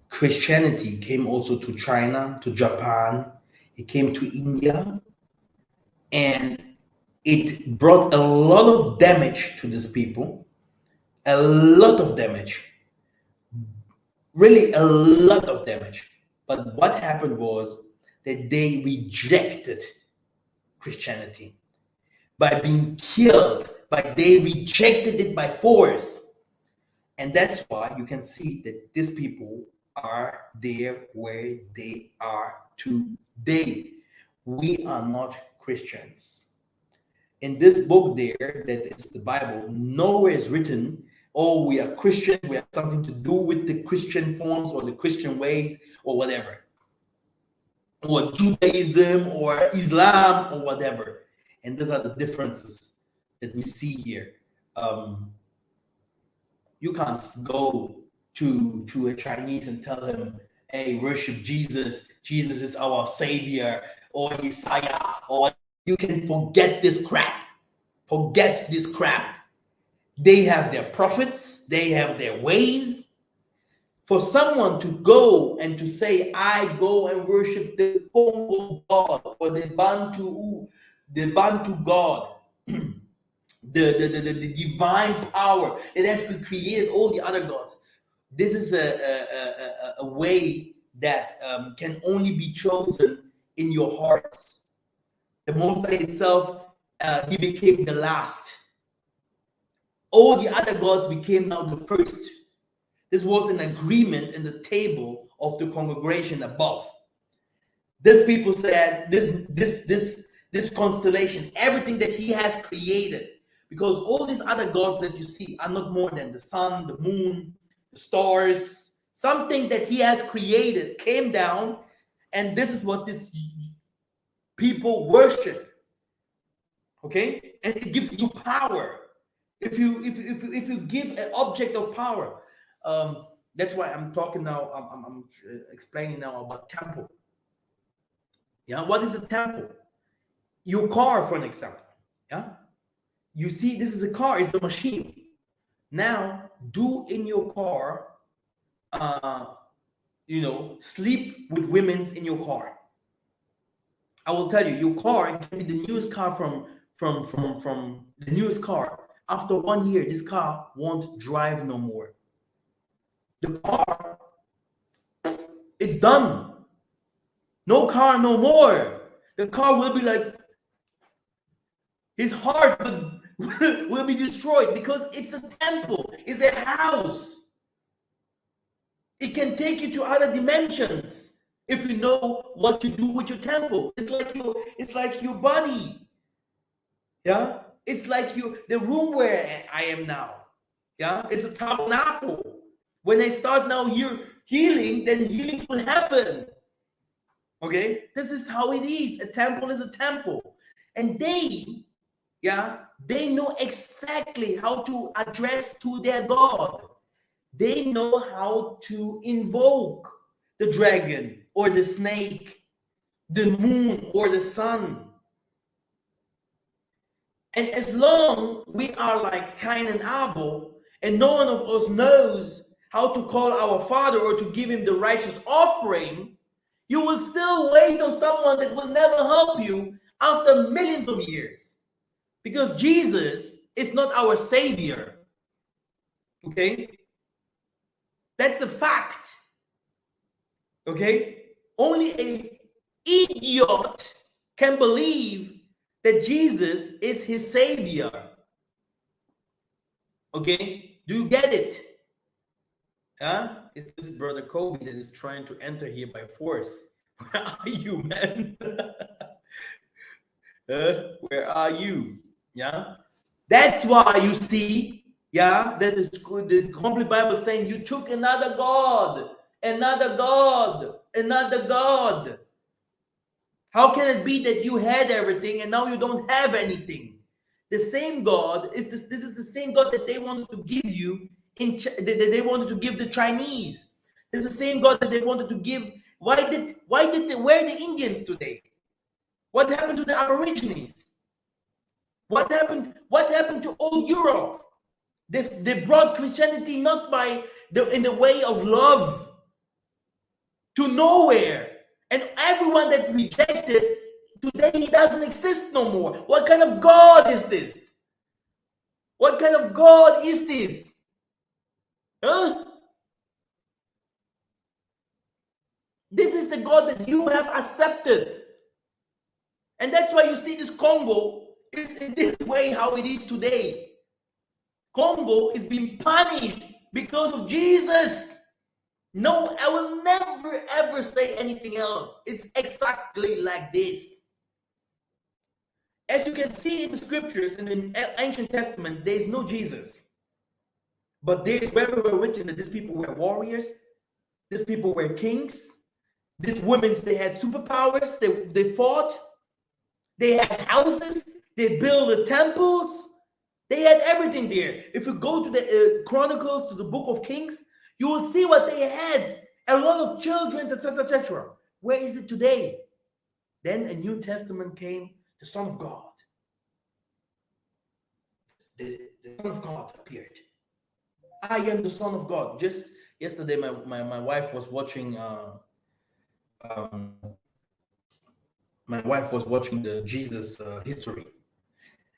Christianity came also to China, to Japan, it came to India, and it brought a lot of damage to these people. A lot of damage. Really, a lot of damage. But what happened was that they rejected Christianity by being killed, but they rejected it by force. And that's why you can see that these people are there where they are today. We are not Christians. In this book there, that is the Bible, nowhere is written, oh, we are Christians, we have something to do with the Christian forms or the Christian ways or whatever, or Judaism or Islam or whatever. And those are the differences that we see here. You can't go to a Chinese and tell him, hey, worship Jesus. Jesus is our savior, or Messiah, or you can forget this crap. Forget this crap. They have their prophets, they have their ways. For someone to go and to say, I go and worship the Kongo God or the Bantu God, the divine power that has created all the other gods. This is a way that can only be chosen in your hearts. The Most High itself, he became the last. All the other gods became now the first. This was an agreement in the table of the congregation above. These people said, this constellation, everything that he has created, because all these other gods that you see are not more than the sun, the moon, the stars, something that he has created came down, and this is what these people worship. Okay, and it gives you power. If you give an object of power, that's why I'm talking now. I'm explaining now about temple. Yeah, what is a temple? Your car, for an example. Yeah, you see, this is a car. It's a machine. Now, do in your car, sleep with women's in your car. I will tell you, your car can be the newest car from the newest car. After 1 year, this car won't drive no more. The car, it's done. No car no more. The car will be like, his heart will be destroyed because it's a temple, it's a house. It can take you to other dimensions if you know what to do with your temple. It's like your body. Yeah, it's like the room where I am now. Yeah, it's a tabernacle. When I start now healing, then healings will happen. Okay, this is how it is. A temple is a temple, and they know exactly how to address to their God. They know how to invoke the dragon or the snake, the moon or the sun. And as long we are like Cain and Abel, and no one of us knows how to call our Father or to give him the righteous offering, you will still wait on someone that will never help you after millions of years. Because Jesus is not our savior. Okay? That's a fact. Okay? Only an idiot can believe that Jesus is his savior. Okay? Do you get it? Huh? It's this brother Kobe that is trying to enter here by force. Where are you, man? Where are you? Yeah? That's why you see, that is good. The complete Bible saying you took another God, another God, another God. How can it be that you had everything and now you don't have anything? The same God is this. This is the same God that they wanted to give you that they wanted to give the Chinese. It's the same God that they wanted to give. Where are the Indians today? What happened to the Aborigines? What happened to all Europe? They brought Christianity not in the way of love to nowhere. And everyone that rejected, today he doesn't exist no more. What kind of God is this? What kind of God is this? Huh? This is the God that you have accepted. And that's why you see this Congo is in this way how it is today. Congo is being punished because of Jesus. No, I will never ever say anything else. It's exactly like this. As you can see in the scriptures in the ancient testament, there is no Jesus. But there is very well written that these people were warriors, these people were kings, these women, they had superpowers, they fought, they had houses, they built the temples, they had everything there. If you go to the Chronicles, to the book of Kings, you will see what they had. A lot of children, etc., etc. Where is it today? Then a New Testament came, the Son of God. The Son of God appeared. I am the Son of God. Just yesterday, my wife was watching. My wife was watching the Jesus history.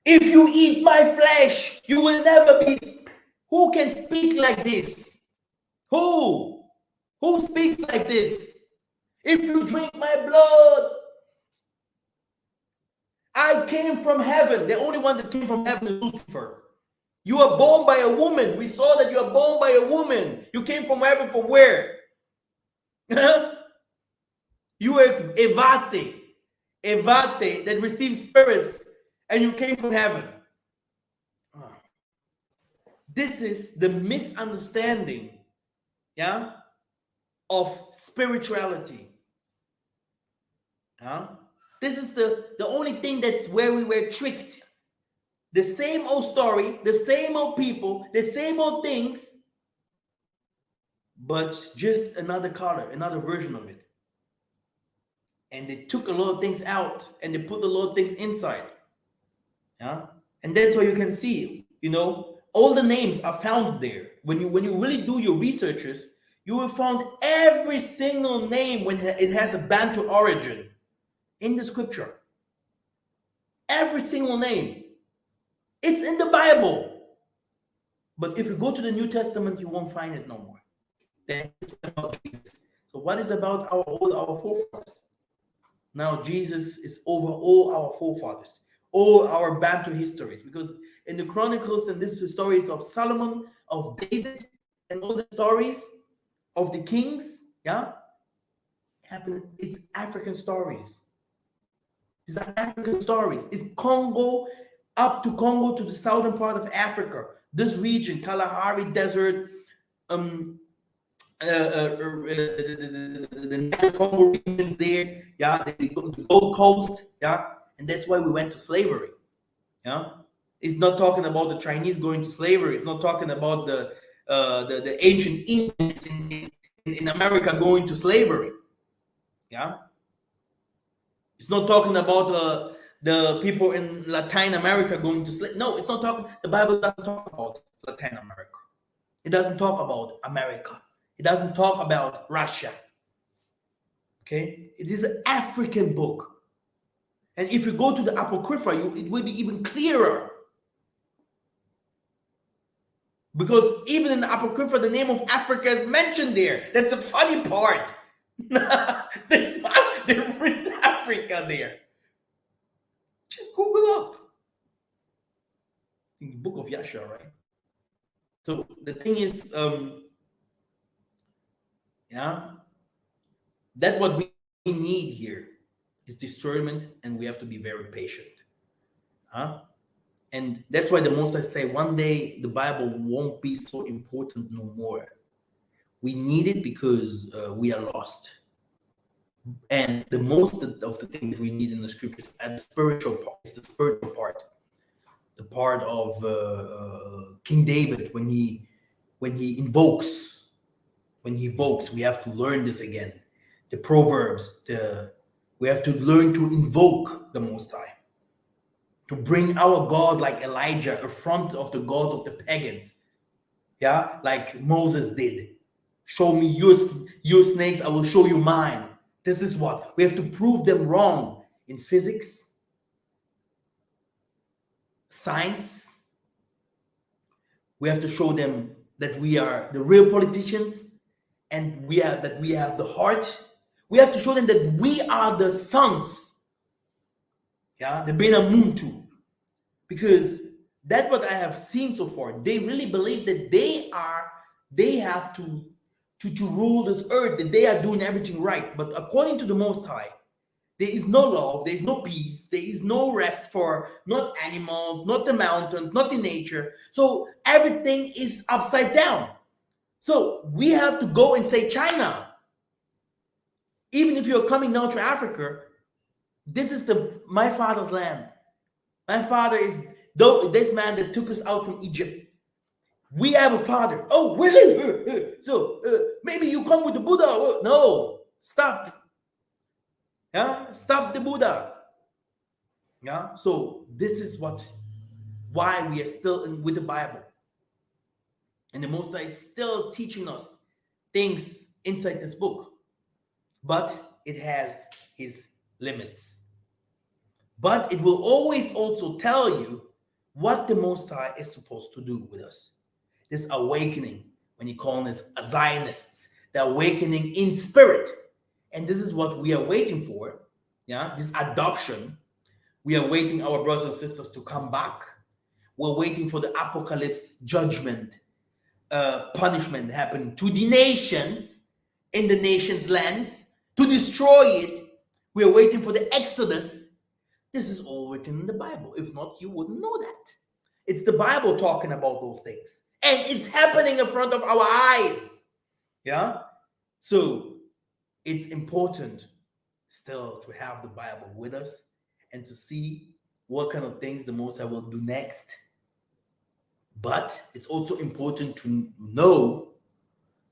If you eat my flesh, you will never be. Who can speak like this? Who? Who speaks like this? If you drink my blood, I came from heaven. The only one that came from heaven is Lucifer. You are born by a woman. We saw that you are born by a woman. You came from heaven from where? You are Evate that receives spirits, and you came from heaven. This is the misunderstanding, yeah, of spirituality. This is the only thing that where we were tricked. The same old story, the same old people, the same old things, but just another color, another version of it. And they took a lot of things out and they put a lot of things inside. Yeah. And that's why you can see, all the names are found there. When you really do your researches, you will find every single name when it has a Bantu origin in the scripture. Every single name. It's in the Bible. But if you go to the New Testament, you won't find it no more. Then it's about Jesus. So what is about our forefathers? Now Jesus is over all our forefathers, all our Bantu histories. Because in the Chronicles and these stories of Solomon, of David, and all the stories of the kings, it's African stories. These are African stories. It's Congo, up to Congo, to the southern part of Africa. This region, Kalahari Desert, the Congo regions there, the Gold Coast, and that's why we went to slavery. It's not talking about the Chinese going to slavery. It's not talking about the ancient Indians in America going to slavery. It's not talking about the people in Latin America going to slavery. No, it's not talking. The Bible doesn't talk about Latin America. It doesn't talk about America. It doesn't talk about Russia. Okay? It is an African book. And if you go to the Apocrypha, it will be even clearer. Because even in the Apocrypha, the name of Africa is mentioned there. That's the funny part. That's why they written Africa there. Just Google up. In the book of Yasha, right? So the thing is, that what we need here is discernment, and we have to be very patient. And that's why the most I say, one day the Bible won't be so important no more. We need it because we are lost. And the most of the thing that we need in the scriptures at the spiritual part is the spiritual part. The part of King David when he invokes, we have to learn this again. The Proverbs, we have to learn to invoke the Most High. To bring our God like Elijah in front of the gods of the pagans. Like Moses did. Show me your snakes, I will show you mine. This is what we have to prove them wrong in physics, science. We have to show them that we are the real politicians, and we have the heart. We have to show them that we are the sons, yeah, the Bena Muntu, because that's what I have seen so far. They really believe that they have to rule this earth, that they are doing everything right. But according to the Most High, there is no love, there is no peace, there is no rest for not animals, not the mountains, not the nature. So everything is upside down. So we have to go and say, China, even if you're coming down to Africa, this is my father's land. My father is this man that took us out from Egypt. We have a father. Oh, really? So maybe you come with the Buddha. No, stop. Yeah, stop the Buddha. Yeah. So this is why we are still with the Bible, and the Most High is still teaching us things inside this book, but it has his limits. But it will always also tell you what the Most High is supposed to do with us. This awakening, when you call us Zionists, the awakening in spirit. And this is what we are waiting for. Yeah, this adoption. We are waiting our brothers and sisters to come back. We're waiting for the apocalypse judgment, punishment happen to the nations, in the nations' lands, to destroy it. We are waiting for the Exodus. This is all written in the Bible. If not, you wouldn't know that. It's the Bible talking about those things. And it's happening in front of our eyes. Yeah? So it's important still to have the Bible with us and to see what kind of things the Most High will do next. But it's also important to know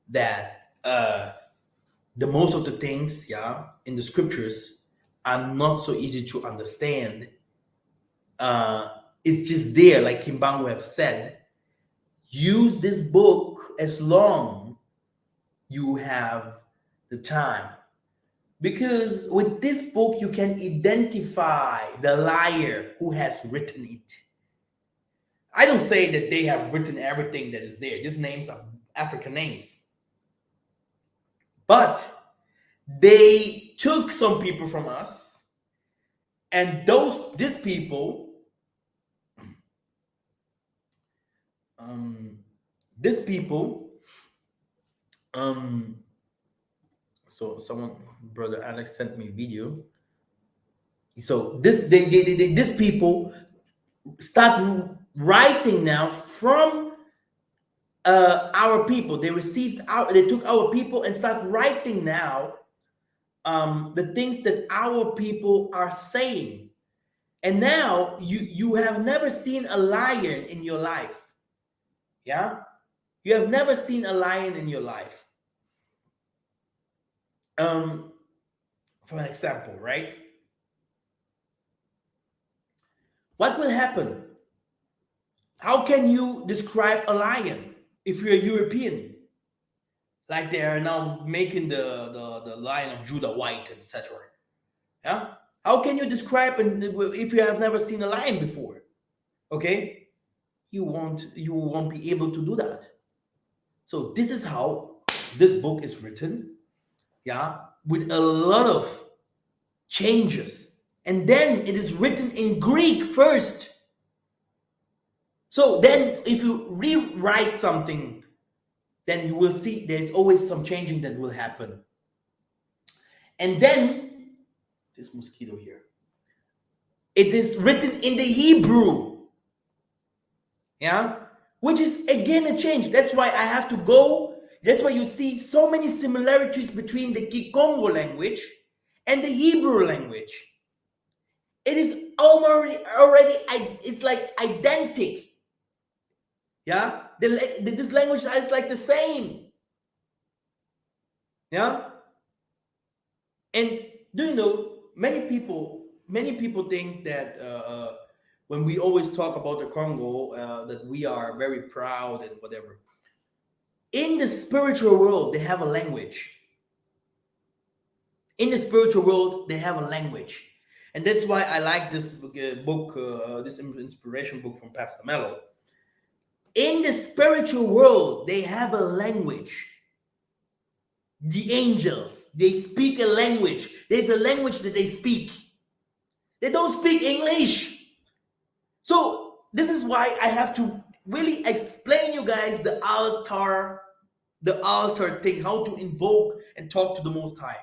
that the most of the things, yeah, in the scriptures are not so easy to understand. It's just there, like Kimbangu have said. Use this book as long you have the time, because with this book you can identify the liar who has written it. I don't say that they have written everything that is there. These names are African names, but they took some people from us, and these people, so someone, brother Alex, sent me a video. So these people start writing now from our people. They took our people and start writing now the things that our people are saying. And now you have never seen a lion in your life. Yeah, you have never seen a lion in your life. For an example, right? What will happen? How can you describe a lion if you're a European? Like they are now making the Lion of Judah white, etc. Yeah? How can you describe if you have never seen a lion before? Okay? You won't be able to do that. So this is how this book is written, yeah, with a lot of changes. And then it is written in Greek first. So then if you rewrite something, then you will see there's always some changing that will happen. And then this mosquito here, it is written in the Hebrew, yeah, which is again a change. That's why I have to go. That's why you see so many similarities between the Kongo language and the Hebrew language. It is already it's like identical. Yeah, this language is like the same. Yeah, and do you know many people think that when we always talk about the Congo, that we are very proud and whatever. In the spiritual world, they have a language. In the spiritual world, they have a language. And that's why I like this book, this inspiration book from Pastor Mello. In the spiritual world, they have a language. The angels, they speak a language. There's a language that they speak. They don't speak English. So this is why I have to really explain you guys the altar thing, how to invoke and talk to the Most High.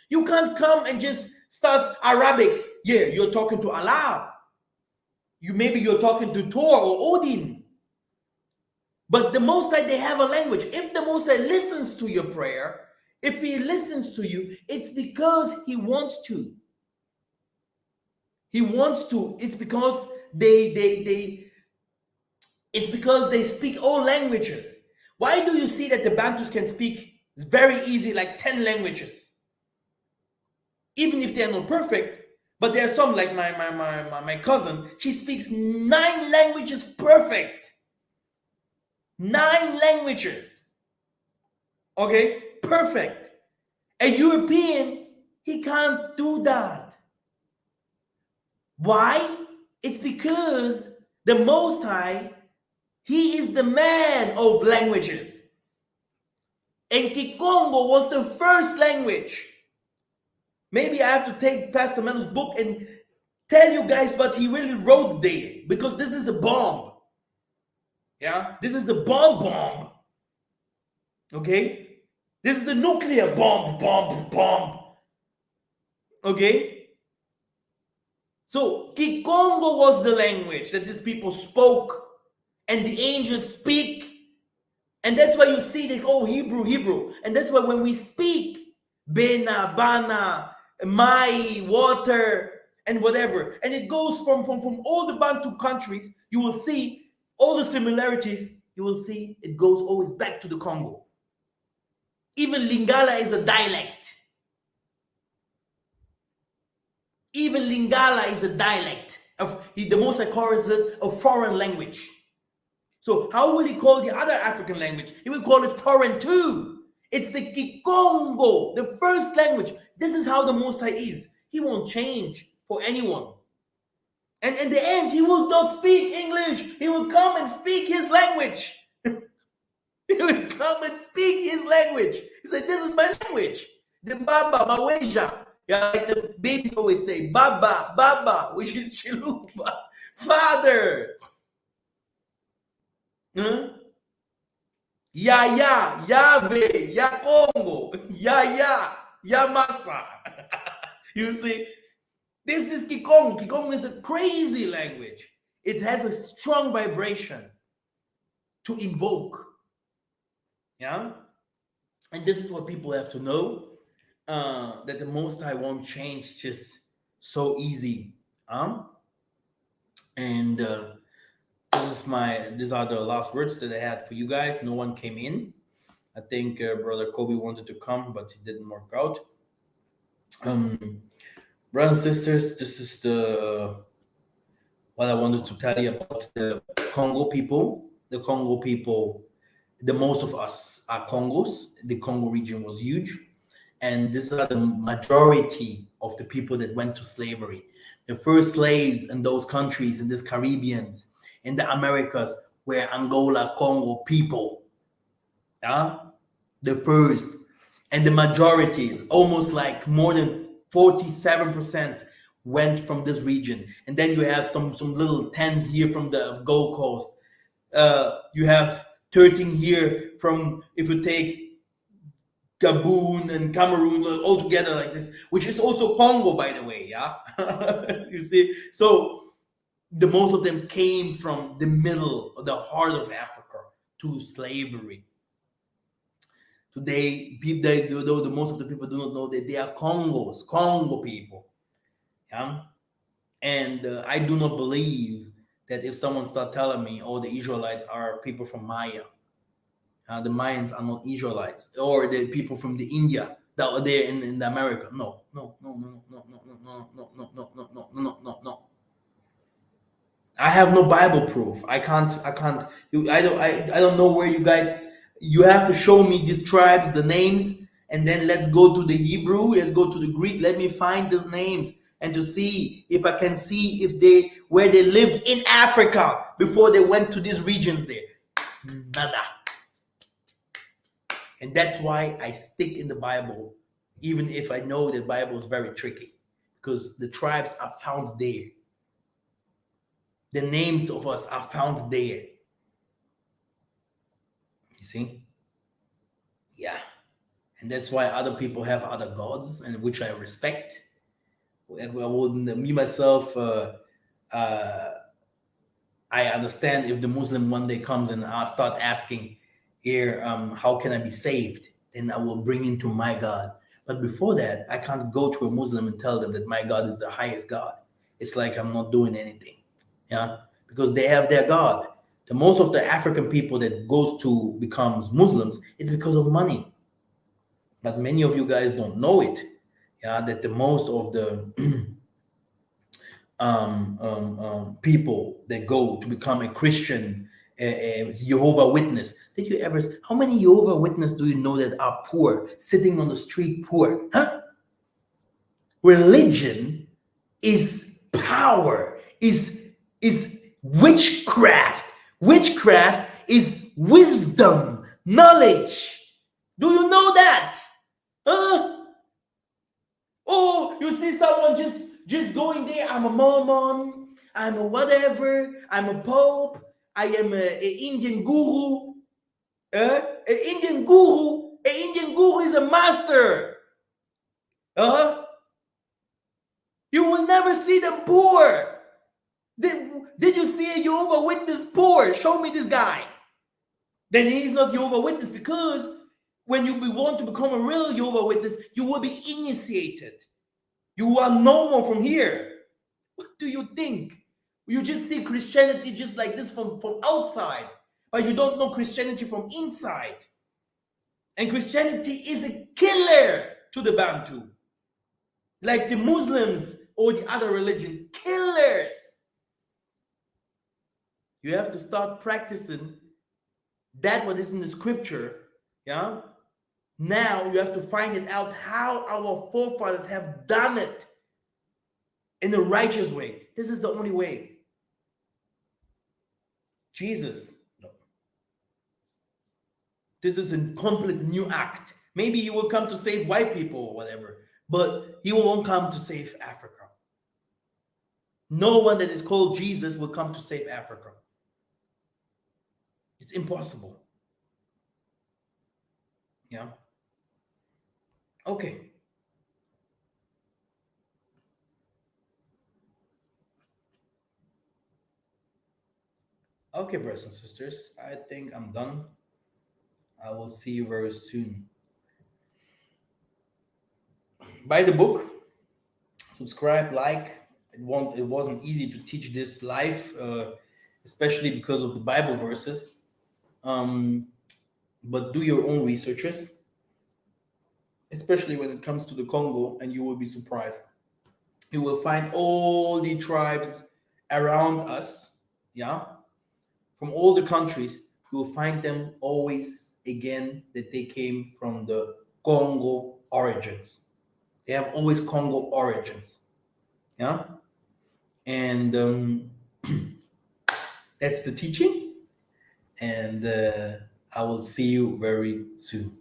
You can't come and just start Arabic. Yeah, you're talking to Allah. Maybe you're talking to Thor or Odin. But the Most High, they have a language. If the Most High listens to your prayer, if he listens to you, it's because he wants to. He wants to. It's because it's because they speak all languages. Why do you see that the Bantus can speak very easy, like 10 languages? Even if they are not perfect, but there are some, like my cousin, she speaks 9 languages perfect. 9 languages. Okay? Perfect. A European, he can't do that. Why? It's because the Most High, he is the man of languages. And Kikongo was the first language. Maybe I have to take Pastor Manu's book and tell you guys what he really wrote there, because this is a bomb. Yeah? This is a bomb. Okay? This is the nuclear bomb. Okay? So, Kikongo was the language that these people spoke, and the angels speak. And that's why you see that, oh, Hebrew. And that's why when we speak, Bena, Bana, Mai, water, and whatever, and it goes from all the Bantu countries, you will see all the similarities. You will see it goes always back to the Congo. Even Lingala is a dialect. Even Lingala is a dialect. The Most High calls it a foreign language. So how will he call the other African language? He will call it foreign too. It's the Kikongo, the first language. This is how the Most High is. He won't change for anyone. And in the end, he will not speak English. He will come and speak his language. He will come and speak his language. He said, this is my language. The Baba, Maweja. Yeah, like the babies always say, Baba, which is Chiluba. Father. Huh? Ya, Yahweh, Ya Kongo, Ya, Masa. You see, this is Kikongo. Kikongo is a crazy language. It has a strong vibration to invoke. Yeah? And this is what people have to know, that the Most High won't change just so easy. And these are the last words that I had for you guys. No one came in. I think Brother Kobe wanted to come, but it didn't work out. Brothers and sisters, this is what I wanted to tell you about the Congo people. The Congo people, the most of us are Congos. The Congo region was huge. And these are the majority of the people that went to slavery. The first slaves in those countries, in these Caribbeans, in the Americas, were Angola, Congo people. Yeah? The first. And the majority, almost like more than 47%, went from this region. And then you have some little 10 here from the Gold Coast. You have 13 here from, if you take Gabon and Cameroon all together like this, which is also Congo, by the way, yeah? You see? So the most of them came from the middle, the heart of Africa to slavery. Today, though the most of the people do not know that they are Congo people. Yeah? And I do not believe that if someone start telling me, oh, the Israelites are people from Maya, the Mayans are not Israelites, or the people from the India that are there in America. No. I have no Bible proof. I don't know where you guys. You have to show me these tribes, the names, and then let's go to the Hebrew. Let's go to the Greek. Let me find these names and to see if I can see where they lived in Africa before they went to these regions there. Nada. And that's why I stick in the Bible, even if I know the Bible is very tricky, because the tribes are found there. The names of us are found there. You see? Yeah. And that's why other people have other gods, and which I respect. And I wouldn't, me myself, I understand if the Muslim one day comes and I start asking here, how can I be saved? Then I will bring into my God. But before that, I can't go to a Muslim and tell them that my God is the highest God. It's like I'm not doing anything. Yeah, because they have their God. The most of the African people that goes to becomes Muslims, it's because of money. But many of you guys don't know it. Yeah, that the most of the people that go to become a Christian, Jehovah Witness. Did you ever? How many Jehovah Witness do you know that are poor, sitting on the street, poor? Huh? Religion is power. Is witchcraft. Witchcraft is wisdom, knowledge. Do you know that? Huh? Oh, you see someone just going there. I'm a Mormon. I'm a whatever. I'm a Pope. I am a Indian guru. An Indian guru. An Indian guru is a master. You will never see them poor. Did you see a Jehovah Witness poor? Show me this guy. Then he's not Jehovah Witness, because when you want to become a real Jehovah Witness, you will be initiated. You are normal from here. What do you think? You just see Christianity just like this from outside, but you don't know Christianity from inside. And Christianity is a killer to the Bantu. Like the Muslims or the other religion, killers. You have to start practicing that what is in the scripture. Yeah. Now you have to find it out how our forefathers have done it in a righteous way. This is the only way. Jesus, no. This is a complete new act. Maybe he will come to save white people or whatever, but he won't come to save Africa. No one that is called Jesus will come to save Africa. It's impossible. Yeah. Okay. Okay, brothers and sisters, I think I'm done. I will see you very soon. Buy the book, subscribe, like. It wasn't easy to teach this live, especially because of the Bible verses. But do your own researches, especially when it comes to the Congo, and you will be surprised. You will find all the tribes around us, yeah, from all the countries. You will find them always again that they came from the Congo origins. They have always Congo origins, yeah, and that's the teaching. And I will see you very soon.